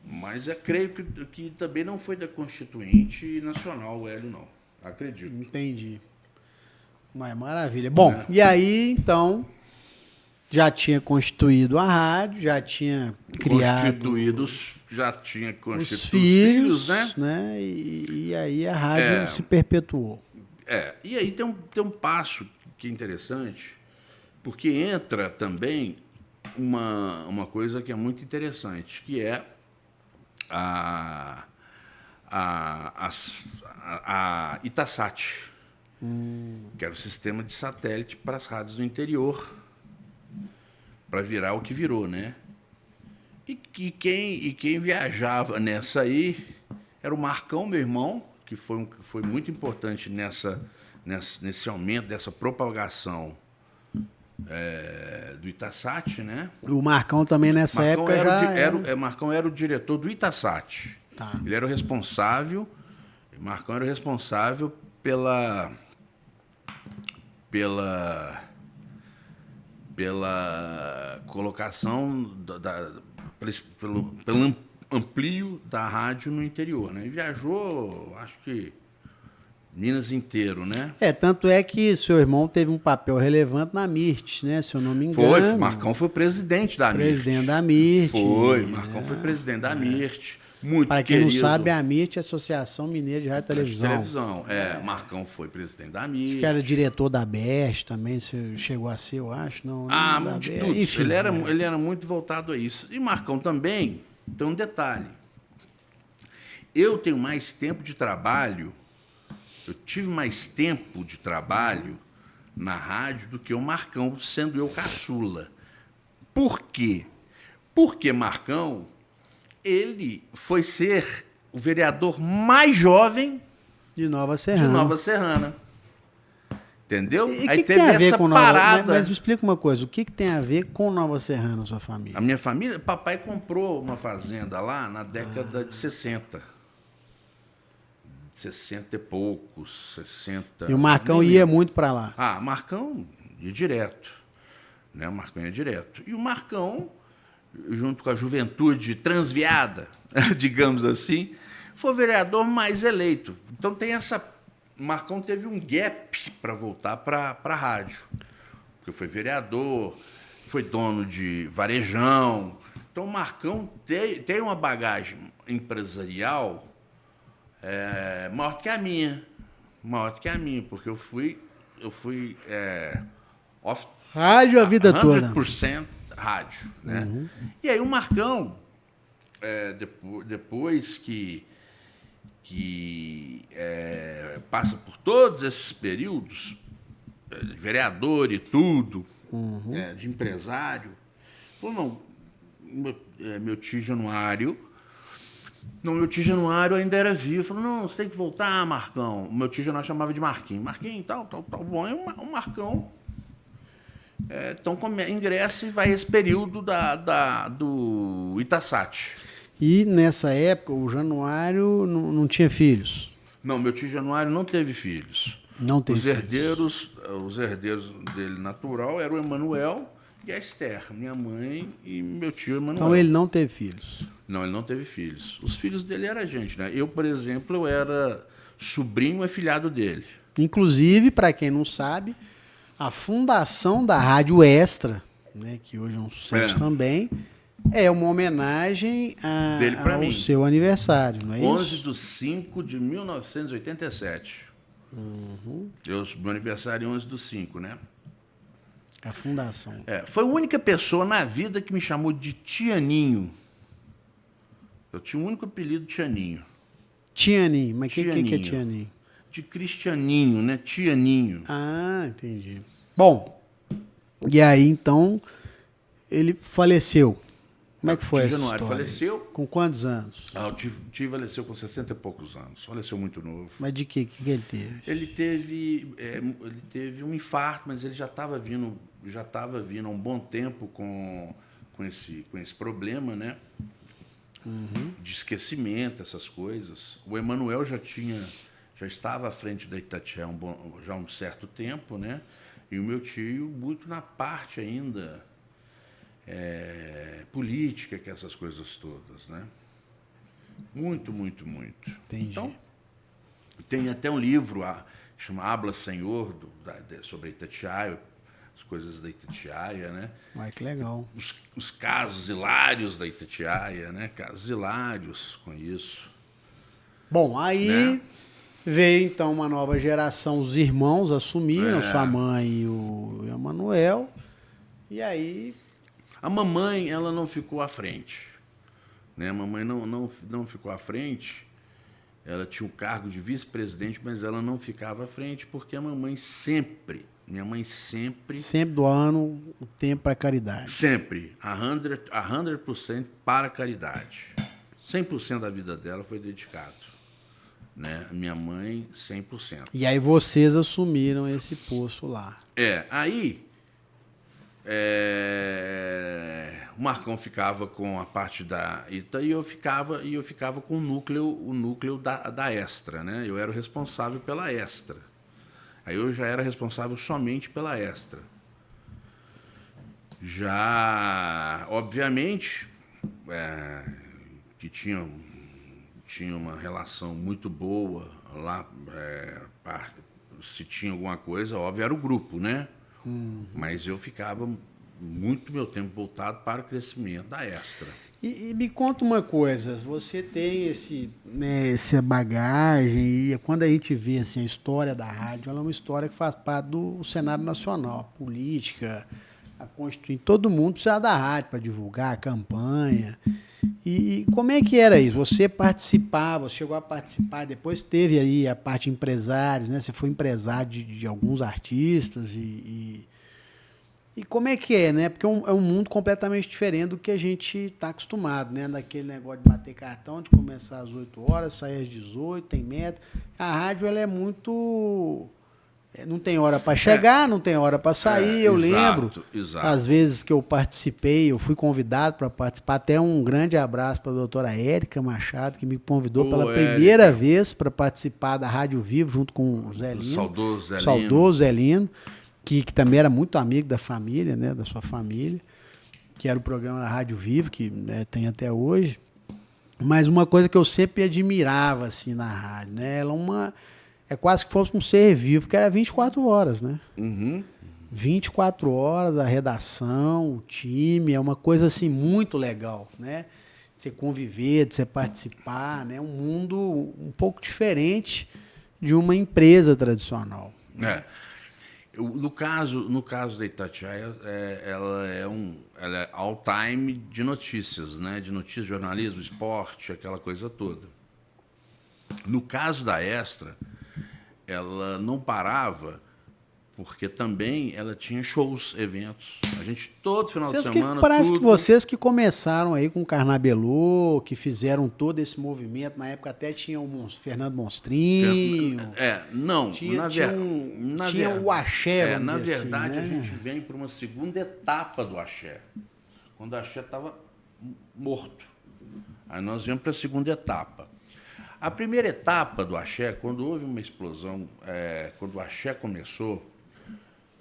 Mas eu creio que também não foi da Constituinte Nacional, o Hélio, não. Acredito. Entendi. Mas maravilha. Bom, e aí, então, já tinha constituído a rádio, já tinha criado já tinha constituído os os filhos, né? E aí a rádio se perpetuou. E aí tem um passo que é interessante, porque entra também uma coisa que é muito interessante, que é a Itasat, que era o sistema de satélite para as rádios do interior, para virar o que virou, né? E quem viajava nessa aí era o Marcão, meu irmão, que foi muito importante nesse aumento, dessa propagação do Itasat, né? O Marcão também nessa época Marcão era o diretor do Itasat. Tá. Ele era o responsável, Marcão era o responsável pela colocação pelo amplio da rádio no interior, né? E viajou, acho que Minas inteiro, né? Tanto é que seu irmão teve um papel relevante na Mirth, né? Se eu não me engano. Foi, Marcão foi presidente da Mirth. Presidente da Mirth. Foi, Marcão foi presidente da Mirth. Muito Para quem querido. não sabe, a Mirth é a Associação Mineira de Rádio e Televisão. Marcão foi presidente da Mirth. Acho que era diretor da BEST também, você chegou a ser, eu acho. Não, de tudo. Enfim, ele era muito voltado a isso. E Marcão também, tem um detalhe. Eu tenho mais tempo de trabalho, eu tive mais tempo de trabalho na rádio do que o Marcão, sendo eu caçula. Por quê? Porque Marcão, ele foi ser o vereador mais jovem de Nova Serrana. Entendeu? E aí que teve tem a ver essa com parada. Mas me explica uma coisa, o que tem a ver com Nova Serrana, sua família? A minha família, papai comprou uma fazenda lá na década de 60. 60 e poucos, 60. E o Marcão ia muito para lá? Marcão ia direto. Né? O Marcão ia direto. E o Marcão, junto com a juventude transviada, digamos assim, foi o vereador mais eleito. Então tem essa... Marcão teve um gap para voltar para a rádio. Porque foi vereador, foi dono de varejão. Então o Marcão tem uma bagagem empresarial maior que a minha. Maior que a minha, porque eu fui rádio a vida 100% toda. 100% rádio. Né? Uhum. E aí o Marcão, depois que passa por todos esses períodos, de vereador e tudo, de empresário, falou, não, meu tio Januário... Não, meu tio Januário ainda era vivo. Falou, não, você tem que voltar, Marcão. O meu tio Januário chamava de Marquinhos. Marquinhos, tal. Bom, e o Marcão então ingressa e vai esse período do Itasat. E nessa época o Januário não tinha filhos? Não, meu tio Januário não teve filhos. Não teve Os herdeiros dele natural eram o Emanuel e a Esther, minha mãe e meu tio Emanuel. Então ele não teve filhos? Não, ele não teve filhos. Os filhos dele eram a gente, né? Eu, por exemplo, eu era sobrinho e afilhado dele. Inclusive, para quem não sabe, a fundação da Rádio Extra, né, que hoje é um sucesso também, é uma homenagem ao seu aniversário, não é 11/5 de 1987. Meu aniversário é 11/5, né? A fundação. Foi a única pessoa na vida que me chamou de Tianinho. Eu tinha um único apelido, Tianinho. Tianinho, mas o que é Tianinho? De Cristianinho, né? Tianinho. Ah, entendi. Bom, e aí então ele faleceu. Como é que foi essa história? Faleceu. Com quantos anos? O tio faleceu com 60 e poucos anos. Faleceu muito novo. Mas de que ele teve? Ele teve um infarto, mas ele já estava vindo há um bom tempo com esse problema, né? De esquecimento, essas coisas. O Emanuel já estava à frente da Itatiaia já há um certo tempo, né? E o meu tio muito na parte ainda política, que essas coisas todas, né? Muito, muito, muito. Entendi. Então, tem até um livro chama Habla Senhor, sobre a Itatiaia, as coisas da Itatiaia, né? Ai, que legal. Os casos hilários da Itatiaia, né? Casos hilários com isso. Bom, aí Né? veio então uma nova geração, os irmãos assumiram, sua mãe e o Emanuel, e aí... A mamãe, ela não ficou à frente. Né? A mamãe não ficou à frente. Ela tinha o cargo de vice-presidente, mas ela não ficava à frente porque minha mãe sempre... Sempre doando o tempo para caridade. Sempre, 100% para a caridade. 100% da vida dela foi dedicado. Né? Minha mãe, 100%. E aí vocês assumiram esse posto lá. Aí o Marcão ficava com a parte da Ita e eu ficava com o núcleo da Extra, né? Eu era o responsável pela Extra. Aí eu já era responsável somente pela Extra. Já, obviamente, que tinha uma relação muito boa lá, se tinha alguma coisa, óbvio, era o grupo, né? Mas eu ficava muito meu tempo voltado para o crescimento da Extra. E me conta uma coisa, você tem essa bagagem, e quando a gente vê assim, a história da rádio, ela é uma história que faz parte do cenário nacional, a política, a Constituição, todo mundo precisa da rádio para divulgar a campanha. E como é que era isso? Você participava, você chegou a participar, depois teve aí a parte empresários, né? Você foi empresário de alguns artistas e como é que é, né? Porque é um mundo completamente diferente do que a gente está acostumado, né? Daquele negócio de bater cartão, de começar às 8 horas, sair às 18, tem meta. A rádio, ela é muito... Não tem hora para chegar, não tem hora para sair. Eu lembro, às vezes que eu participei, eu fui convidado para participar. Até um grande abraço para a doutora Érica Machado, que me convidou pela primeira vez para participar da Rádio Vivo, junto com o Zé Lino. Saudoso Zé Lino, que também era muito amigo da família, né, da sua família, que era o programa da Rádio Vivo, que né, tem até hoje. Mas uma coisa que eu sempre admirava assim, na rádio, né, ela é quase que fosse um ser vivo, porque era 24 horas, né? 24 horas, a redação, o time, é uma coisa assim muito legal, né? De você conviver, de você participar, né? Um mundo um pouco diferente de uma empresa tradicional. No caso da Itatiaia, ela é all time de notícias, né? De notícias, jornalismo, esporte, aquela coisa toda. No caso da Extra, ela não parava, porque também ela tinha shows, eventos. A gente, todo final de semana... Parece que vocês que começaram aí com o Carnabelô, que fizeram todo esse movimento, na época até tinha o Fernando Monstrinho... Tinha o axé, na verdade, assim, né? a gente vem para uma segunda etapa do axé, quando o axé estava morto. Aí nós viemos para a segunda etapa. A primeira etapa do axé, quando houve uma explosão, quando o axé começou,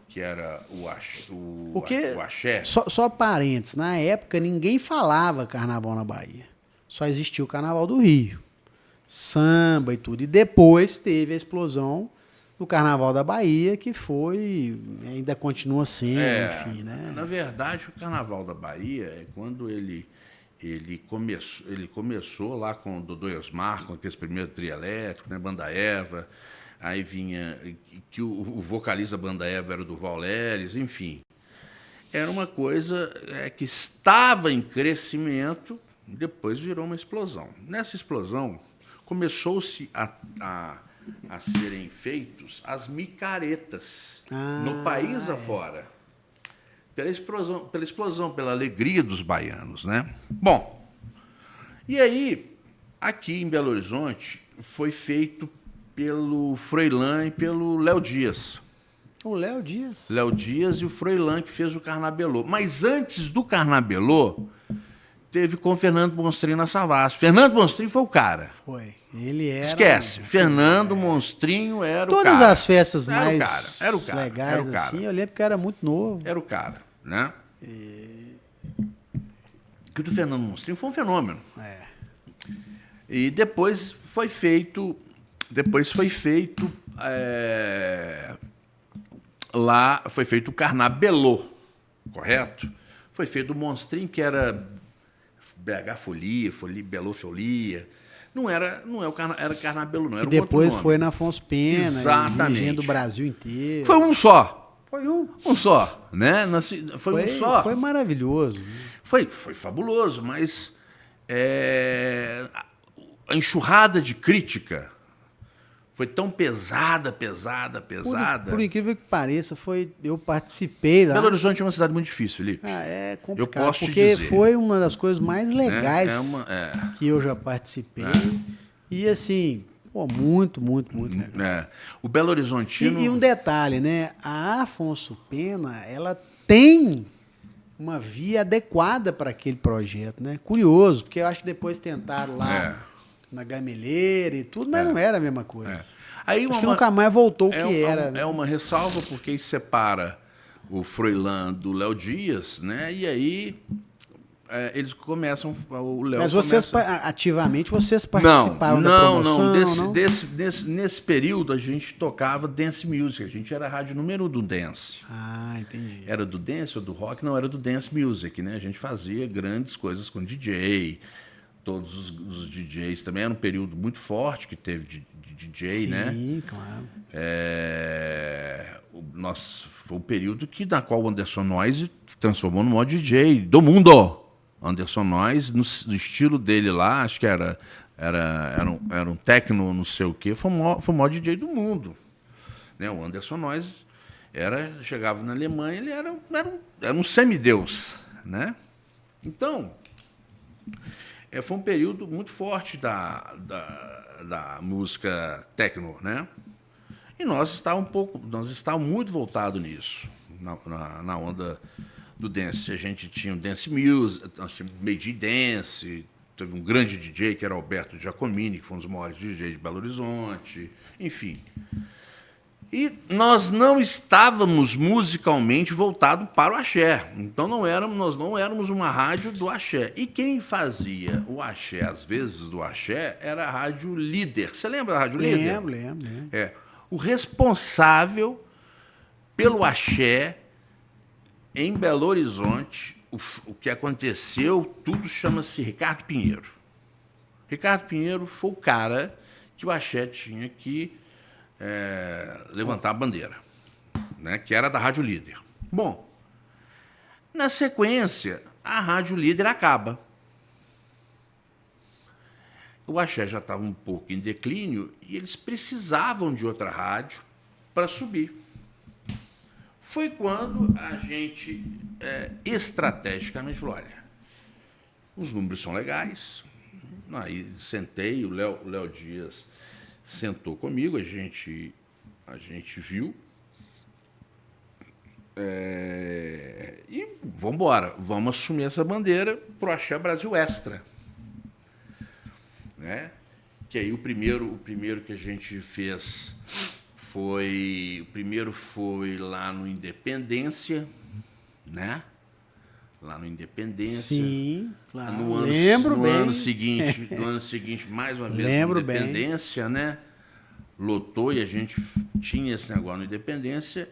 que era o axé... Só parênteses, na época ninguém falava carnaval na Bahia. Só existia o Carnaval do Rio. Samba e tudo. E depois teve a explosão do Carnaval da Bahia, que foi, ainda continua sendo, enfim, né? Na verdade, o Carnaval da Bahia é quando ele começou lá com o Dodô Osmar, com aquele primeiro trio elétrico, né, Banda Eva, aí vinha, que o vocalista da Banda Eva era o Durval Leles, enfim. Era uma coisa que estava em crescimento, depois virou uma explosão. Nessa explosão, começou-se a serem feitos as micaretas no país afora. Pela explosão, pela alegria dos baianos, né? Bom, e aí, aqui em Belo Horizonte, foi feito pelo Froilán e pelo Léo Dias. O Léo Dias? Léo Dias e o Froilán que fez o Carnabelô. Mas antes do Carnabelô, teve com o Fernando Monstrinho na Savassi. Fernando Monstrinho foi o cara. Foi. Ele era... Esquece. Fernando Monstrinho era o cara. Todas as festas mais legais, era o cara. assim, eu lembro que era muito novo. Era o cara, né? Que o do Fernando Monstrinho foi um fenômeno. E depois foi feito lá foi feito o Carnabelô, correto? Foi feito o monstrinho que era BH Folia, Belô Folia. Não era era Carnabelô, não. Que era depois outro nome. foi na Afonso Pena, Exatamente. regendo o Brasil inteiro. Foi um só. Foi um. Um só, né? Foi um só. Foi maravilhoso. Foi fabuloso, mas a enxurrada de crítica foi tão pesada. Por incrível que pareça, eu participei lá. Belo Horizonte é uma cidade muito difícil, Felipe. É complicado, Eu posso te porque dizer. foi uma das coisas mais legais É. que eu já participei. E assim, pô, muito legal. O Belo Horizontino... E um detalhe, né? A Afonso Pena, ela tem uma via adequada para aquele projeto, né? Curioso, porque eu acho que depois tentaram lá na Gameleira e tudo, mas não era a mesma coisa. Aí acho que nunca mais voltou o que era. É uma ressalva, porque separa o Froilán do Léo Dias, né? E aí eles começam... O Léo Mas vocês, ativamente, vocês participaram da promoção? Não, nesse período a gente tocava dance music, a gente era a rádio número 1 do dance. Ah, entendi. Era do dance ou do rock? Não, era do dance music, né? A gente fazia grandes coisas com DJ, todos os DJs. Também era um período muito forte que teve de DJ, né? Sim, claro. Foi o período na qual o Anderson Noise transformou no maior DJ do mundo. Anderson Noise, no estilo dele lá, acho que era um techno, não sei o quê, foi o maior DJ do mundo. Né? O Anderson Noise chegava na Alemanha, ele era um semideus. Né? Então, foi um período muito forte da música techno, né? E nós estávamos muito voltados nisso, na onda do dance. A gente tinha o dance music, nós tínhamos Made Dance, teve um grande DJ que era Alberto Giacomini, que foi um dos maiores DJs de Belo Horizonte, enfim. E nós não estávamos musicalmente voltados para o axé. Então nós não éramos uma rádio do axé. E quem fazia o axé, às vezes do axé, era a Rádio Líder. Você lembra da Rádio Líder? Lembro. O responsável pelo axé em Belo Horizonte, o que aconteceu, tudo chama-se Ricardo Pinheiro. Ricardo Pinheiro foi o cara que o axé tinha que levantar a bandeira, né, que era da Rádio Líder. Bom, na sequência, a Rádio Líder acaba. O axé já estava um pouco em declínio e eles precisavam de outra rádio para subir. Foi quando a gente estrategicamente falou, olha, os números são legais. Aí sentei, o Léo Dias sentou comigo, a gente viu. E vamos embora, vamos assumir essa bandeira para o Axé Brasil Extra. Né? Que aí o primeiro que a gente fez foi lá no Independência, né? Lá no Independência. Sim, claro. No ano seguinte, mais uma vez, no Independência, né? Lotou e a gente tinha esse negócio no Independência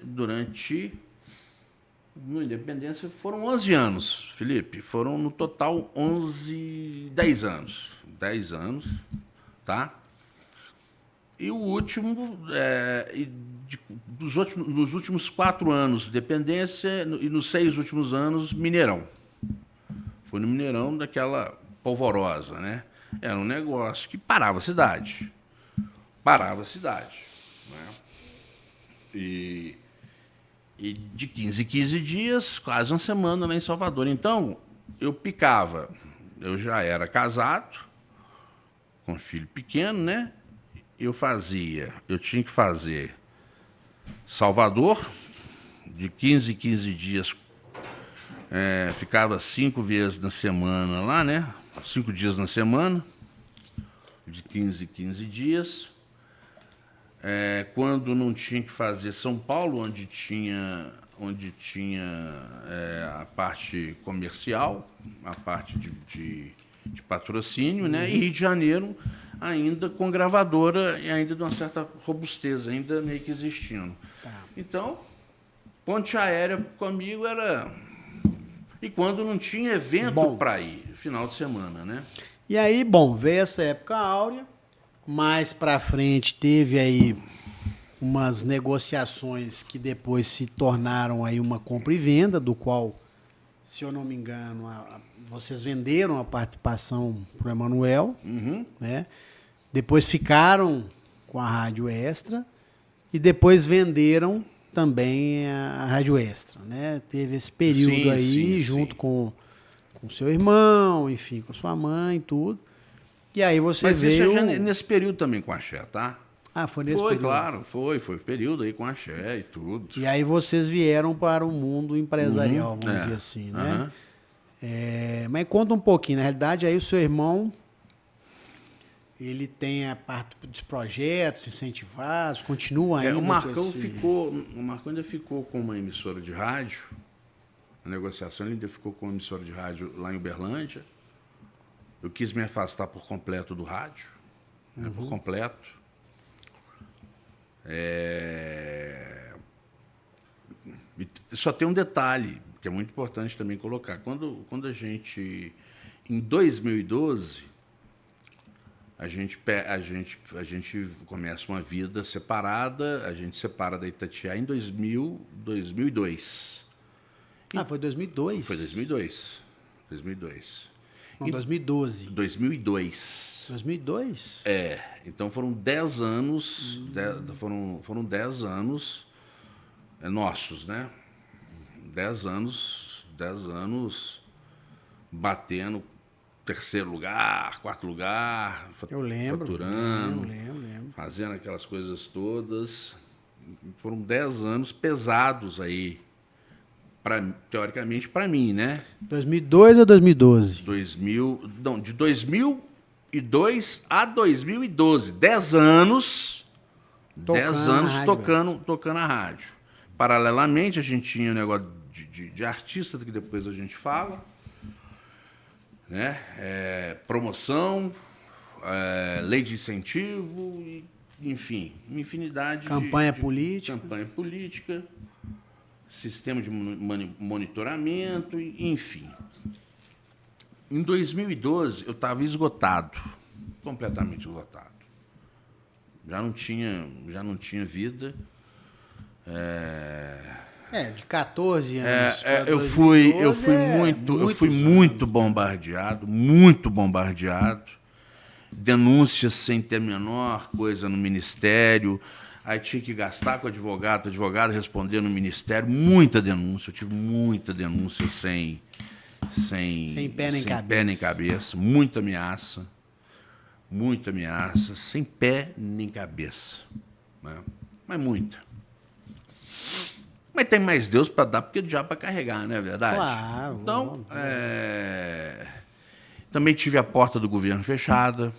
no Independência foram 11 anos, Felipe. Foram no total 10 anos. 10 anos, tá? E o último, nos últimos 4 anos, Independência, e nos 6 últimos anos, Mineirão. Foi no Mineirão daquela polvorosa, né? Era um negócio que parava a cidade. Né? E de 15 em 15 dias, quase uma semana lá em Salvador. Então, eu já era casado, com um filho pequeno, né? Eu tinha que fazer Salvador, de 15 em 15 dias, ficava 5 vezes na semana lá, né? 5 dias na semana, de 15 em 15 dias. Quando não tinha que fazer São Paulo, onde tinha a parte comercial, a parte de patrocínio, né? E Rio de Janeiro, ainda com gravadora e ainda de uma certa robustez, ainda meio que existindo. Tá. Então, ponte aérea comigo era... E quando não tinha evento para ir, final de semana, né? E aí, bom, veio essa época áurea, mais pra frente teve aí umas negociações que depois se tornaram aí uma compra e venda, do qual, se eu não me engano, vocês venderam a participação pro Emanuel, né? Depois ficaram com a Rádio Extra e depois venderam também a Rádio Extra, né? Teve esse período aí junto com seu irmão, enfim, com sua mãe e tudo. E aí você Mas veio... isso é já nesse período também com a Axé, tá? Ah, foi nesse período? Claro, foi período aí com a Axé e tudo. E aí vocês vieram para o mundo empresarial, vamos dizer assim, né? Mas conta um pouquinho, na realidade aí o seu irmão, ele tem a parte dos projetos incentivados, continua ainda... O Marcão ainda ficou com uma emissora de rádio, a negociação, ele ainda ficou com uma emissora de rádio lá em Uberlândia. Eu quis me afastar por completo do rádio, né, por completo. Só tem um detalhe, que é muito importante também colocar. Quando a gente, em 2012, a gente começa uma vida separada, a gente separa da Itatiaia em 2002. Foi 2002? Foi 2002. Não, 2012. 2002. 2002? Então foram 10 anos, foram 10 anos nossos, né? 10 anos batendo terceiro lugar, quarto lugar, faturando, lembro. fazendo aquelas coisas todas. Foram 10 anos pesados aí, teoricamente, para mim, né? 2002 ou 2012? De 2002 a 2012. 10 anos tocando a rádio. Paralelamente, a gente tinha um negócio de artista, que depois a gente fala, né? Promoção, lei de incentivo, enfim, uma infinidade campanha de política, sistema de monitoramento, enfim. Em 2012, eu estava esgotado, completamente esgotado. Já não tinha vida. De 14 anos. Eu fui muito bombardeado, denúncias sem ter a menor coisa no Ministério. Aí tinha que gastar com o advogado responder no Ministério, muita denúncia. Eu tive muita denúncia sem pé nem cabeça, muita ameaça, sem pé nem cabeça, né? Mas muita. Mas tem mais Deus para dar porque o diabo para carregar, não é verdade? Claro. Então, também tive a porta do governo fechada,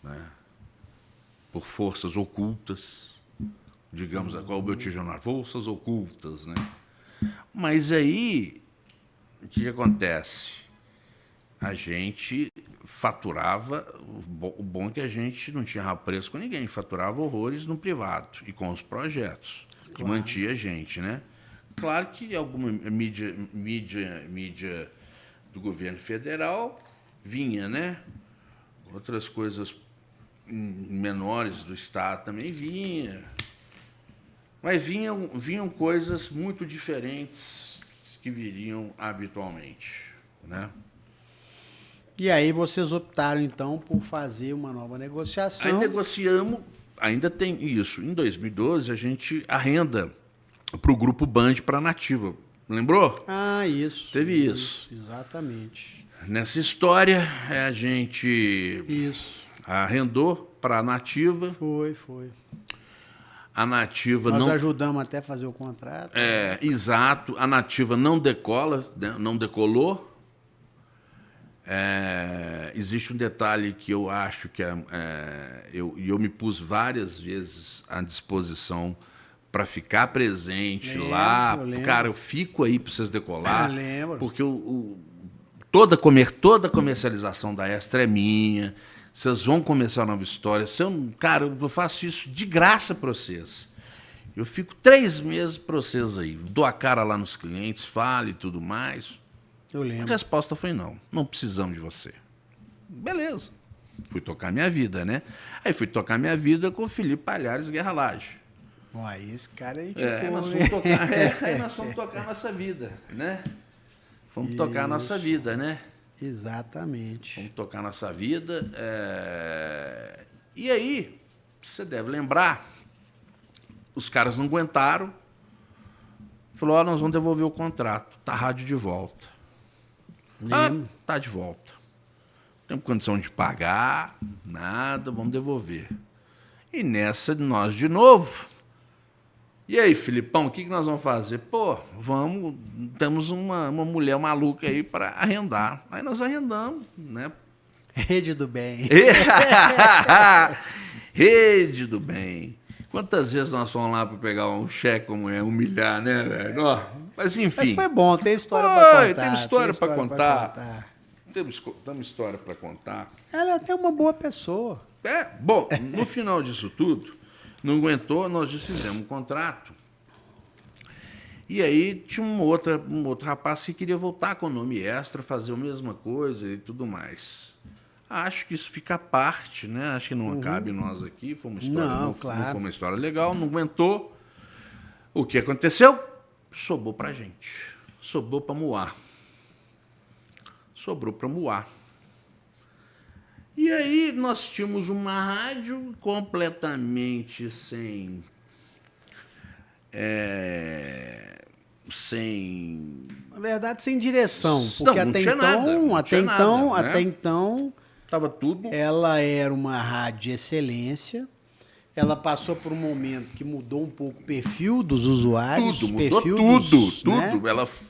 né? Por forças ocultas, digamos, qual o meu tijolo, forças ocultas, né? Mas aí, o que acontece? A gente faturava, o bom é que a gente não tinha preço com ninguém, faturava horrores no privado e com os projetos, que mantia a gente, né? Claro que alguma mídia do governo federal vinha, né? Outras coisas menores do Estado também vinha. Mas vinham coisas muito diferentes que viriam habitualmente, né? E aí vocês optaram, então, por fazer uma nova negociação. Aí negociamos, ainda tem isso. Em 2012, a gente arrenda para o Grupo Band para a Nativa. Lembrou? Isso. Teve isso. Exatamente. Nessa história, a gente arrendou para a Nativa. Foi. A Nativa Nós ajudamos até a fazer o contrato. Exato. A Nativa não decolou. Existe um detalhe que eu acho que eu me pus várias vezes à disposição para ficar presente lá. Cara, eu fico aí para vocês decolar. Lembro. Porque toda a comercialização da Extra é minha. Vocês vão começar uma nova história. Cara, eu faço isso de graça para vocês. Eu fico 3 meses para vocês aí. Dou a cara lá nos clientes, falo e tudo mais. Eu A lembro. resposta foi não. Não precisamos de você. Beleza. Fui tocar minha vida, né? Aí fui tocar minha vida com o Felipe Palhares Guerra Laje. Uai, esse cara aí, Aí nós fomos tocar, aí nós fomos tocar a nossa vida, né? Fomos tocar a nossa vida, né? Exatamente. Vamos tocar nossa vida. E aí, você deve lembrar, os caras não aguentaram. Falou, nós vamos devolver o contrato. Tá rádio de volta. Tá de volta. Não temos condição de pagar, nada, vamos devolver. E nessa, nós de novo. E aí, Filipão, o que nós vamos fazer? Pô, temos uma mulher maluca aí para arrendar. Aí nós arrendamos, né? Rede do bem. Rede do bem. Quantas vezes nós fomos lá para pegar um cheque como é, humilhar, né, velho? Mas enfim. Mas foi bom, tem história para contar. Tem história para contar. Temos história para contar. Ela é até uma boa pessoa. Bom, no final disso tudo, não aguentou, nós desfizemos um contrato. E aí tinha um outro rapaz que queria voltar com o nome Extra, fazer a mesma coisa e tudo mais. Acho que isso fica à parte, né? Acho que não cabe nós aqui. Foi uma história, não foi uma história legal, não aguentou. O que aconteceu? Sobrou pra gente. Sobrou para Moar. Sobrou para Moar. E aí nós tínhamos uma rádio completamente sem na verdade, sem direção, porque não tinha nada, até então tava tudo. Ela era uma rádio de excelência. Ela passou por um momento que mudou um pouco o perfil dos usuários. Mudou tudo. Né?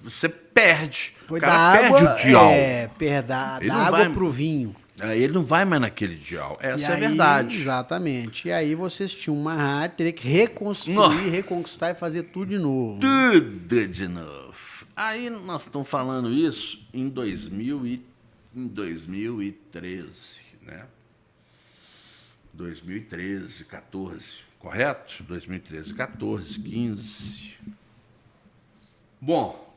Você perde. Foi o cara perde o dial. Da água pro vinho. Ele não vai mais naquele dial. Essa é a verdade. Exatamente. E aí vocês tinham uma rádio, teria que reconstruir, reconquistar e fazer tudo de novo. Tudo de novo. Aí nós estamos falando isso em 2013, né? 2013, 14, correto? 2013, 14, 15. Bom,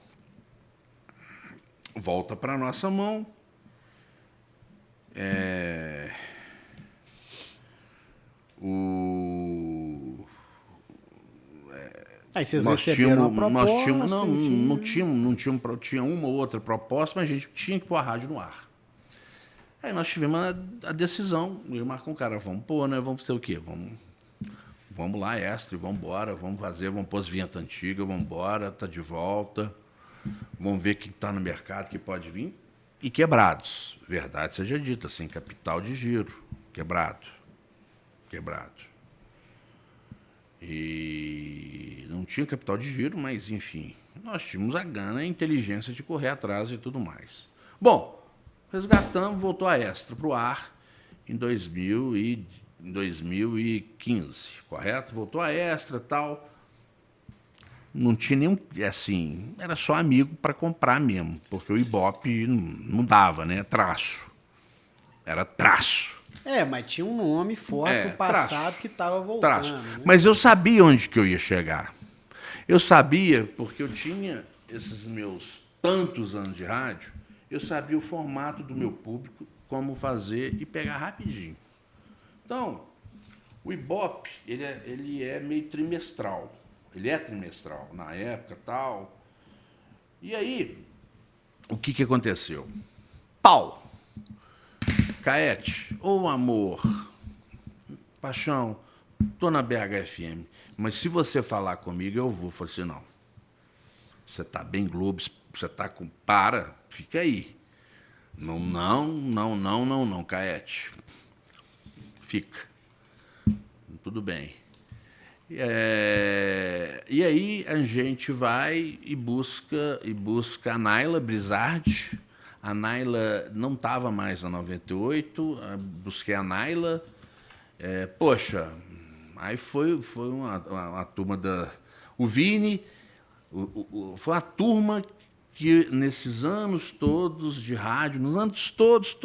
volta para nossa mão. Aí vocês receberam uma proposta. Tinha uma ou outra proposta, mas a gente tinha que pôr a rádio no ar. Aí nós tivemos a decisão, eu marco um cara, vamos pôr, né? Vamos fazer o quê? Vamos lá, Extra, vamos embora, vamos pôr as vinhetas antigas, vamos embora, tá de volta, vamos ver quem está no mercado, que pode vir. E quebrados, verdade seja dita, sem capital de giro, quebrado. E não tinha capital de giro, mas enfim, nós tínhamos a gana e a inteligência de correr atrás e tudo mais. Bom, resgatamos, voltou a Extra para o ar em 2015, correto? Voltou a Extra e tal. Não tinha nenhum, assim, era só amigo para comprar mesmo, porque o Ibope não dava, né? Era traço. Mas tinha um nome forte no passado que estava voltando. Né? Mas eu sabia onde que eu ia chegar. Eu sabia, porque eu tinha esses meus tantos anos de rádio, eu sabia o formato do meu público, como fazer e pegar rapidinho. Então, o Ibope, ele é meio trimestral. Ele é trimestral, na época tal. E aí, o que aconteceu? Pau! Caete, amor, paixão, tô na BHFM, mas se você falar comigo, eu vou. Eu falei assim, não. Você tá bem Globo, você tá com... fica aí. Não, Caete. Fica. Tudo bem. E aí a gente vai e busca a Naila Brizardi. A Naila não estava mais na 98, busquei a Naila. Poxa, aí foi uma turma o Vini, foi uma turma que nesses anos todos de rádio, nos anos todos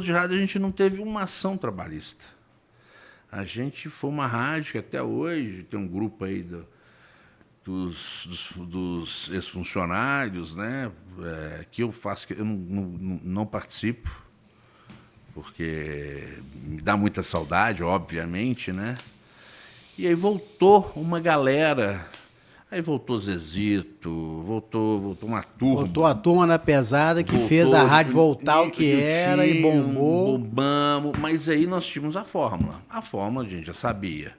de rádio, a gente não teve uma ação trabalhista. A gente foi uma rádio que até hoje tem um grupo aí dos ex-funcionários, né? Que eu faço, eu não participo, porque me dá muita saudade, obviamente, né? E aí voltou uma galera. Aí voltou Zezito, voltou uma turma. Voltou a turma da pesada que fez a rádio voltar ao que era e bombou. Bombamos, mas aí nós tínhamos a fórmula. A fórmula a gente já sabia,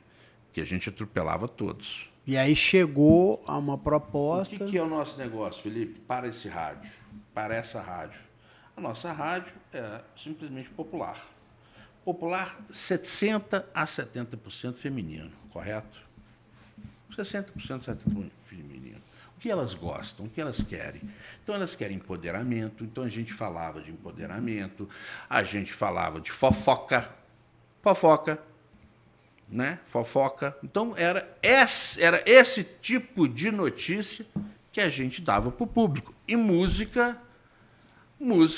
que a gente atropelava todos. E aí chegou a uma proposta. O que é o nosso negócio, Felipe? Para esse rádio, para essa rádio. A nossa rádio é simplesmente popular. Popular 60% a 70% feminino, correto? 60%, 70% feminino. O que elas gostam, o que elas querem? Então, elas querem empoderamento. Então, a gente falava de empoderamento, a gente falava de fofoca, né? Fofoca. Então, era esse tipo de notícia que a gente dava para o público. E música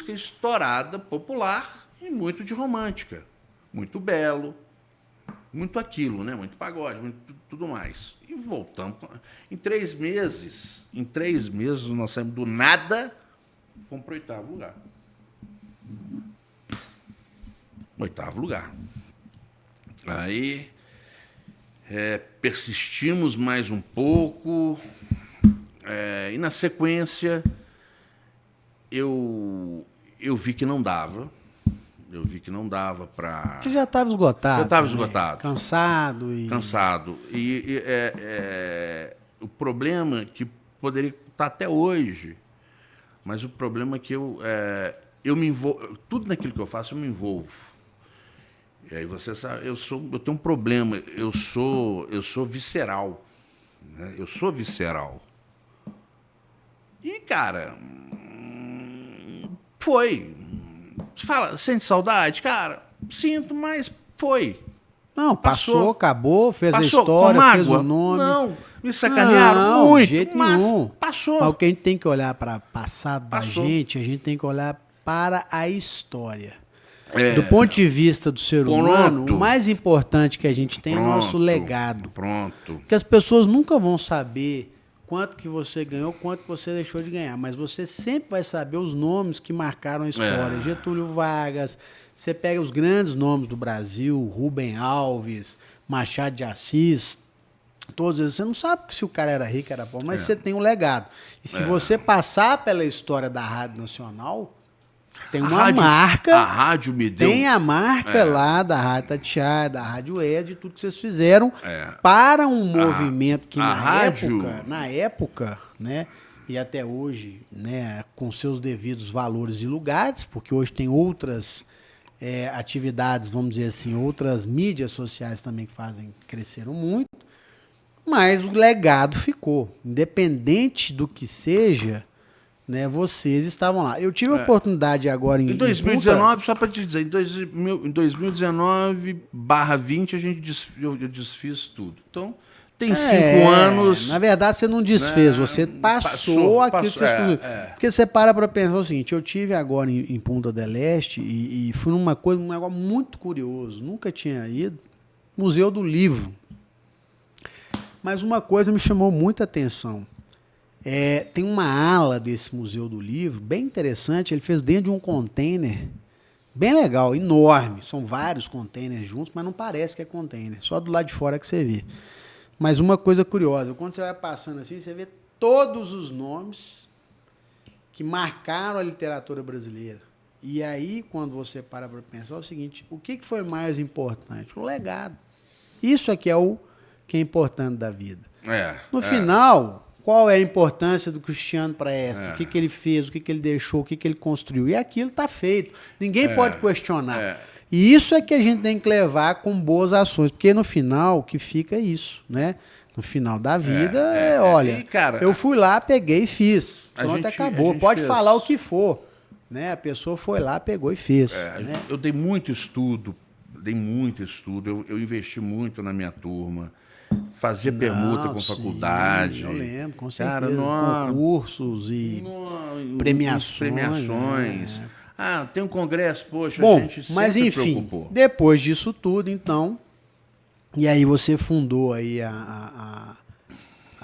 estourada, popular e muito de romântica. Muito belo, muito aquilo, né? Muito pagode, muito tudo mais. E voltamos. Em 3 meses, nós saímos do nada, fomos para o 8º lugar. 8º lugar. Aí persistimos mais um pouco, e na sequência eu vi que não dava. Eu vi que não dava para... Você já estava esgotado. Eu estava esgotado. Cansado. Cansado. O problema é que poderia estar até hoje, mas o problema é que eu me envolvo... Tudo naquilo que eu faço, eu me envolvo. E aí você sabe, eu tenho um problema, eu sou visceral. Né? Eu sou visceral. E, cara, foi... Você fala, sente saudade? Cara, sinto, mas foi. Não, passou, acabou, fez a história, fez o nome. Não, me sacanearam muito, de jeito nenhum. Passou. Mas o que a gente tem que olhar para o passado da gente, a gente tem que olhar para a história. Do ponto de vista do ser humano, o mais importante que a gente tem é o nosso legado. Pronto. Porque as pessoas nunca vão saber quanto que você ganhou, quanto que você deixou de ganhar. Mas você sempre vai saber os nomes que marcaram a história. Getúlio Vargas, você pega os grandes nomes do Brasil, Rubem Alves, Machado de Assis, todos eles. Você não sabe se o cara era rico, era pobre, mas você tem um legado. E se você passar pela história da Rádio Nacional, tem uma marca. A rádio me deu... Tem a marca lá da Rádio Tatiaia, da Rádio de tudo que vocês fizeram para um movimento que na época, né, e até hoje, né, com seus devidos valores e lugares, porque hoje tem outras atividades, vamos dizer assim, outras mídias sociais também que cresceram muito, mas o legado ficou. Independente do que seja... Né, vocês estavam lá. Eu tive a oportunidade agora em 2019, só para te dizer, em 2019/20 eu desfiz tudo. Então, tem 5 anos... Na verdade, você não desfez, né? Você passou aquilo que você excluiu. Porque você para pensar o seguinte, eu tive agora em Punta del Este e fui um negócio muito curioso, nunca tinha ido, Museu do Livro. Mas uma coisa me chamou muita atenção. Tem uma ala desse Museu do Livro, bem interessante, ele fez dentro de um container, bem legal, enorme, são vários containers juntos, mas não parece que é container, só do lado de fora que você vê. Mas uma coisa curiosa, quando você vai passando assim, você vê todos os nomes que marcaram a literatura brasileira. E aí, quando você para pensar, é o seguinte, o que foi mais importante? O legado. Isso aqui é o que é importante da vida. No final... Qual é a importância do Cristiano para essa? O que ele fez, o que ele deixou, o que ele construiu. E aquilo está feito. Ninguém pode questionar. E isso é que a gente tem que levar com boas ações. Porque no final, o que fica é isso. Né? No final da vida, olha, e, cara, eu fui lá, peguei e fiz. Pronto, acabou. Pode falar o que for. Né? A pessoa foi lá, pegou e fez. Né? Eu dei muito estudo. Eu investi muito na minha turma. Fazia permuta com faculdade. Eu lembro, com certeza. Cara, concursos e premiações. Tem um congresso, poxa, bom, a gente sempre mas enfim, preocupou. Depois disso tudo, então, e aí você fundou aí a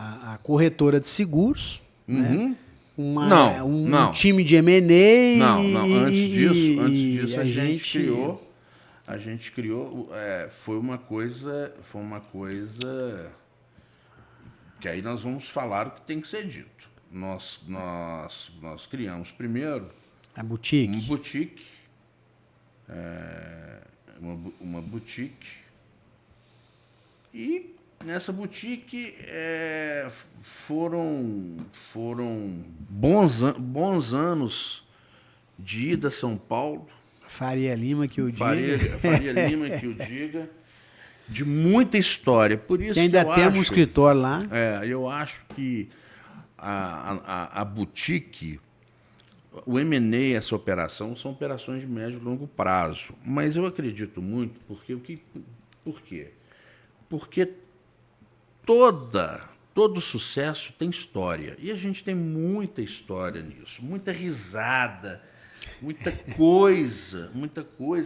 a corretora de seguros, né? Uhum. Um time de M&A. Não. Antes disso a gente criou, foi uma coisa que aí nós vamos falar o que tem que ser dito. Nós criamos primeiro a boutique. Uma boutique, e nessa boutique foram bons anos de ida a São Paulo. Faria Lima que o diga. Faria Lima que o diga. De muita história. Por isso que ainda temos um escritório lá. Eu acho que a boutique, o M&A, essa operação, são operações de médio e longo prazo. Mas eu acredito muito, por quê? Porque todo sucesso tem história. E a gente tem muita história nisso, muita risada, muita coisa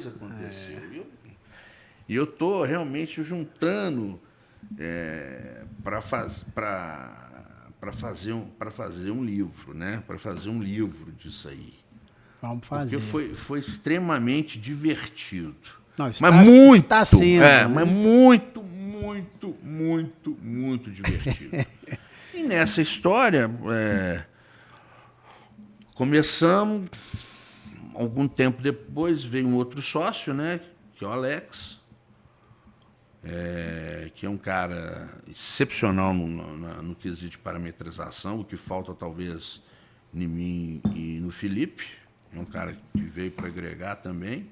aconteceu. E eu estou realmente juntando para fazer um livro, né? Para fazer um livro disso aí. Vamos fazer. Porque foi extremamente divertido. Não, está sendo. Né? Mas muito divertido. E nessa história, começamos, algum tempo depois veio um outro sócio, né? Que é o Alex. Que é um cara excepcional no quesito de parametrização, o que falta talvez em mim e no Felipe. É um cara que veio para agregar também.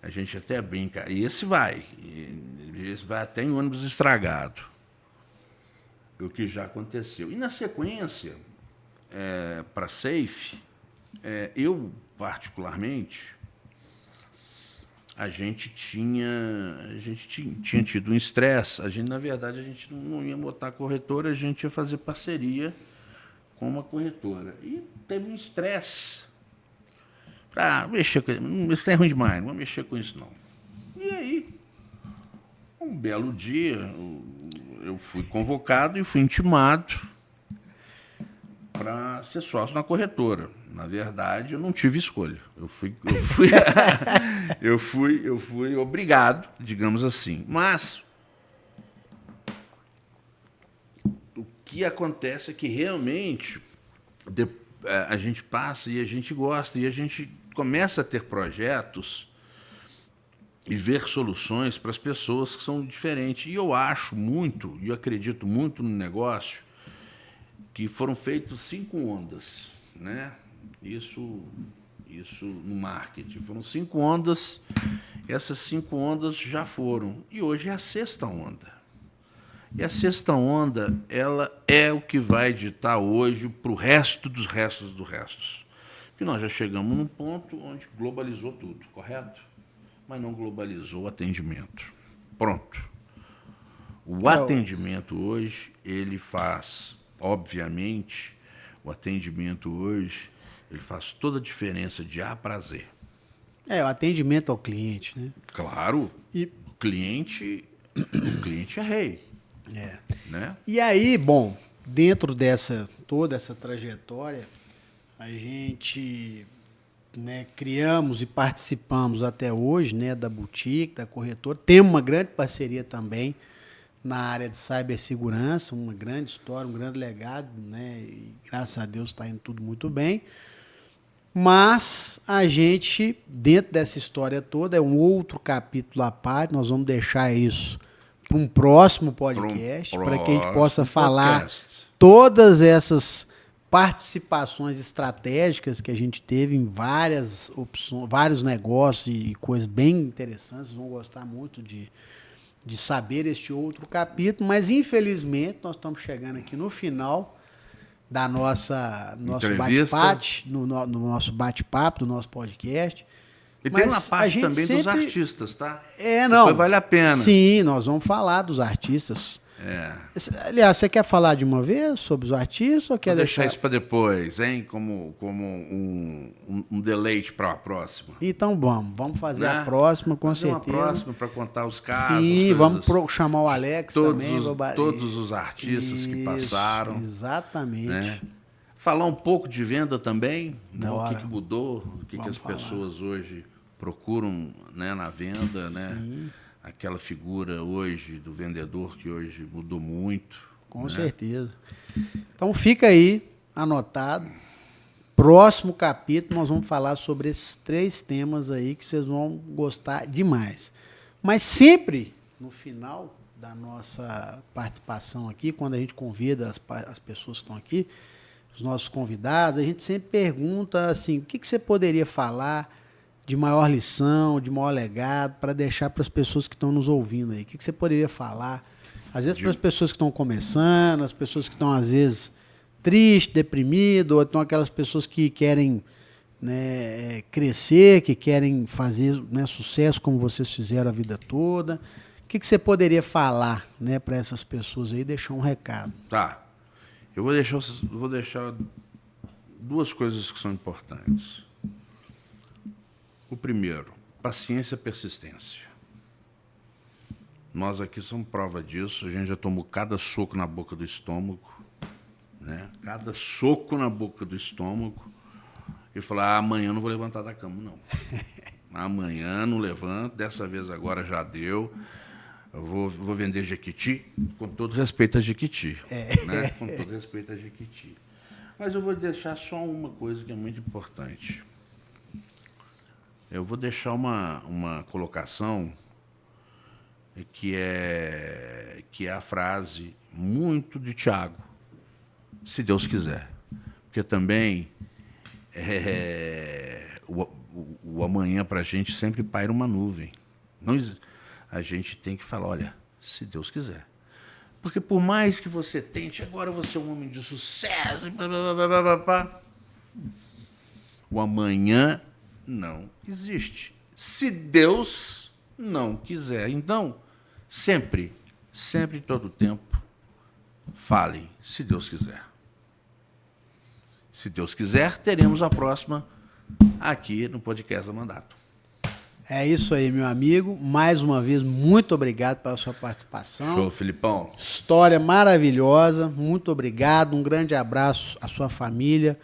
A gente até brinca. E esse vai até em ônibus estragado. O que já aconteceu. E na sequência, para Safe, eu particularmente, a gente tinha tido um estresse. Na verdade, a gente não ia botar corretora, a gente ia fazer parceria com uma corretora. E teve um estresse. Mexer com isso é ruim demais, não vou mexer com isso, não. E aí, um belo dia, eu fui convocado e fui intimado para ser sócio na corretora. Na verdade, eu não tive escolha. Eu fui obrigado, digamos assim. Mas o que acontece é que realmente a gente passa e a gente gosta e a gente começa a ter projetos e ver soluções para as pessoas que são diferentes. E eu acho muito, e eu acredito muito no negócio, que foram feitas 5 ondas, né? Isso no marketing. Foram 5 ondas, essas 5 ondas já foram. E hoje é a 6ª onda. E a 6ª onda, ela é o que vai ditar hoje para o resto dos restos do resto. Porque nós já chegamos num ponto onde globalizou tudo, correto? Mas não globalizou o atendimento. Pronto. O atendimento hoje, ele faz, obviamente, o atendimento hoje, ele faz toda a diferença de A para Z. O atendimento ao cliente, né? Claro. E o cliente é rei. Né? E aí, bom, dentro toda essa trajetória, a gente, né, criamos e participamos até hoje, né, da boutique, da corretora. Temos uma grande parceria também na área de cibersegurança, uma grande história, um grande legado, né, e graças a Deus está indo tudo muito bem. Mas a gente, dentro dessa história toda, é um outro capítulo à parte, nós vamos deixar isso para um próximo podcast, para que a gente possa falar todas essas participações estratégicas que a gente teve em várias opções, vários negócios e coisas bem interessantes. Vocês vão gostar muito de saber este outro capítulo, mas infelizmente nós estamos chegando aqui no final da nosso bate-papo, no nosso bate-papo, do nosso podcast. E tem uma parte também dos artistas, tá? Não. Depois vale a pena. Sim, nós vamos falar dos artistas. Aliás, você quer falar de uma vez sobre os artistas ou quer Vou deixar isso para depois, hein? Como um deleite para a próxima. Então vamos fazer a próxima, com certeza. Uma próxima para contar os casos. Sim, vamos chamar o Alex também. Todos os artistas que passaram. Exatamente. Né? Falar um pouco de venda também, né? O que mudou, o que as pessoas hoje procuram, né, na venda, né? Sim. Aquela figura hoje do vendedor que hoje mudou muito. Com certeza. Então fica aí, anotado. Próximo capítulo nós vamos falar sobre esses 3 temas aí que vocês vão gostar demais. Mas sempre no final da nossa participação aqui, quando a gente convida as pessoas que estão aqui, os nossos convidados, a gente sempre pergunta assim, o que você poderia falar de maior lição, de maior legado, para deixar para as pessoas que estão nos ouvindo aí? O que você poderia falar? Às vezes para as pessoas que estão começando, as pessoas que estão, às vezes, tristes, deprimidas, ou então aquelas pessoas que querem, né, crescer, que querem fazer, né, sucesso como vocês fizeram a vida toda. O que você poderia falar, né, para essas pessoas aí, deixar um recado? Tá. Eu vou deixar 2 coisas que são importantes. O primeiro, paciência e persistência. Nós aqui somos prova disso. A gente já tomou cada soco na boca do estômago, né? Cada soco na boca do estômago. E falar, amanhã eu não vou levantar da cama, não. Amanhã não levanto, dessa vez agora já deu. Eu vou vender Jequiti, com todo respeito a Jequiti. Né? Com todo respeito a Jequiti. Mas eu vou deixar só uma coisa que é muito importante. Eu vou deixar uma colocação que é a frase muito de Tiago, se Deus quiser. Porque também o amanhã para a gente sempre paira uma nuvem. A gente tem que falar, olha, se Deus quiser. Porque por mais que você tente, agora você é um homem de sucesso, o amanhã não existe. Se Deus não quiser. Então, sempre, todo tempo, falem, se Deus quiser. Se Deus quiser, teremos a próxima aqui no podcast da Mandato. É isso aí, meu amigo. Mais uma vez, muito obrigado pela sua participação. Show, Filipão. História maravilhosa. Muito obrigado. Um grande abraço à sua família.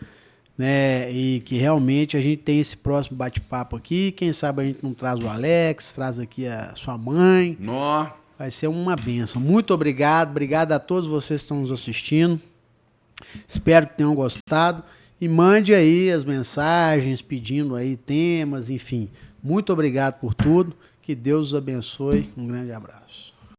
Né, e que realmente a gente tem esse próximo bate-papo aqui. Quem sabe a gente não traz o Alex, traz aqui a sua mãe. Nó. Vai ser uma bênção. Muito obrigado. Obrigado a todos vocês que estão nos assistindo. Espero que tenham gostado. E mande aí as mensagens, pedindo aí temas, enfim. Muito obrigado por tudo. Que Deus os abençoe. Um grande abraço.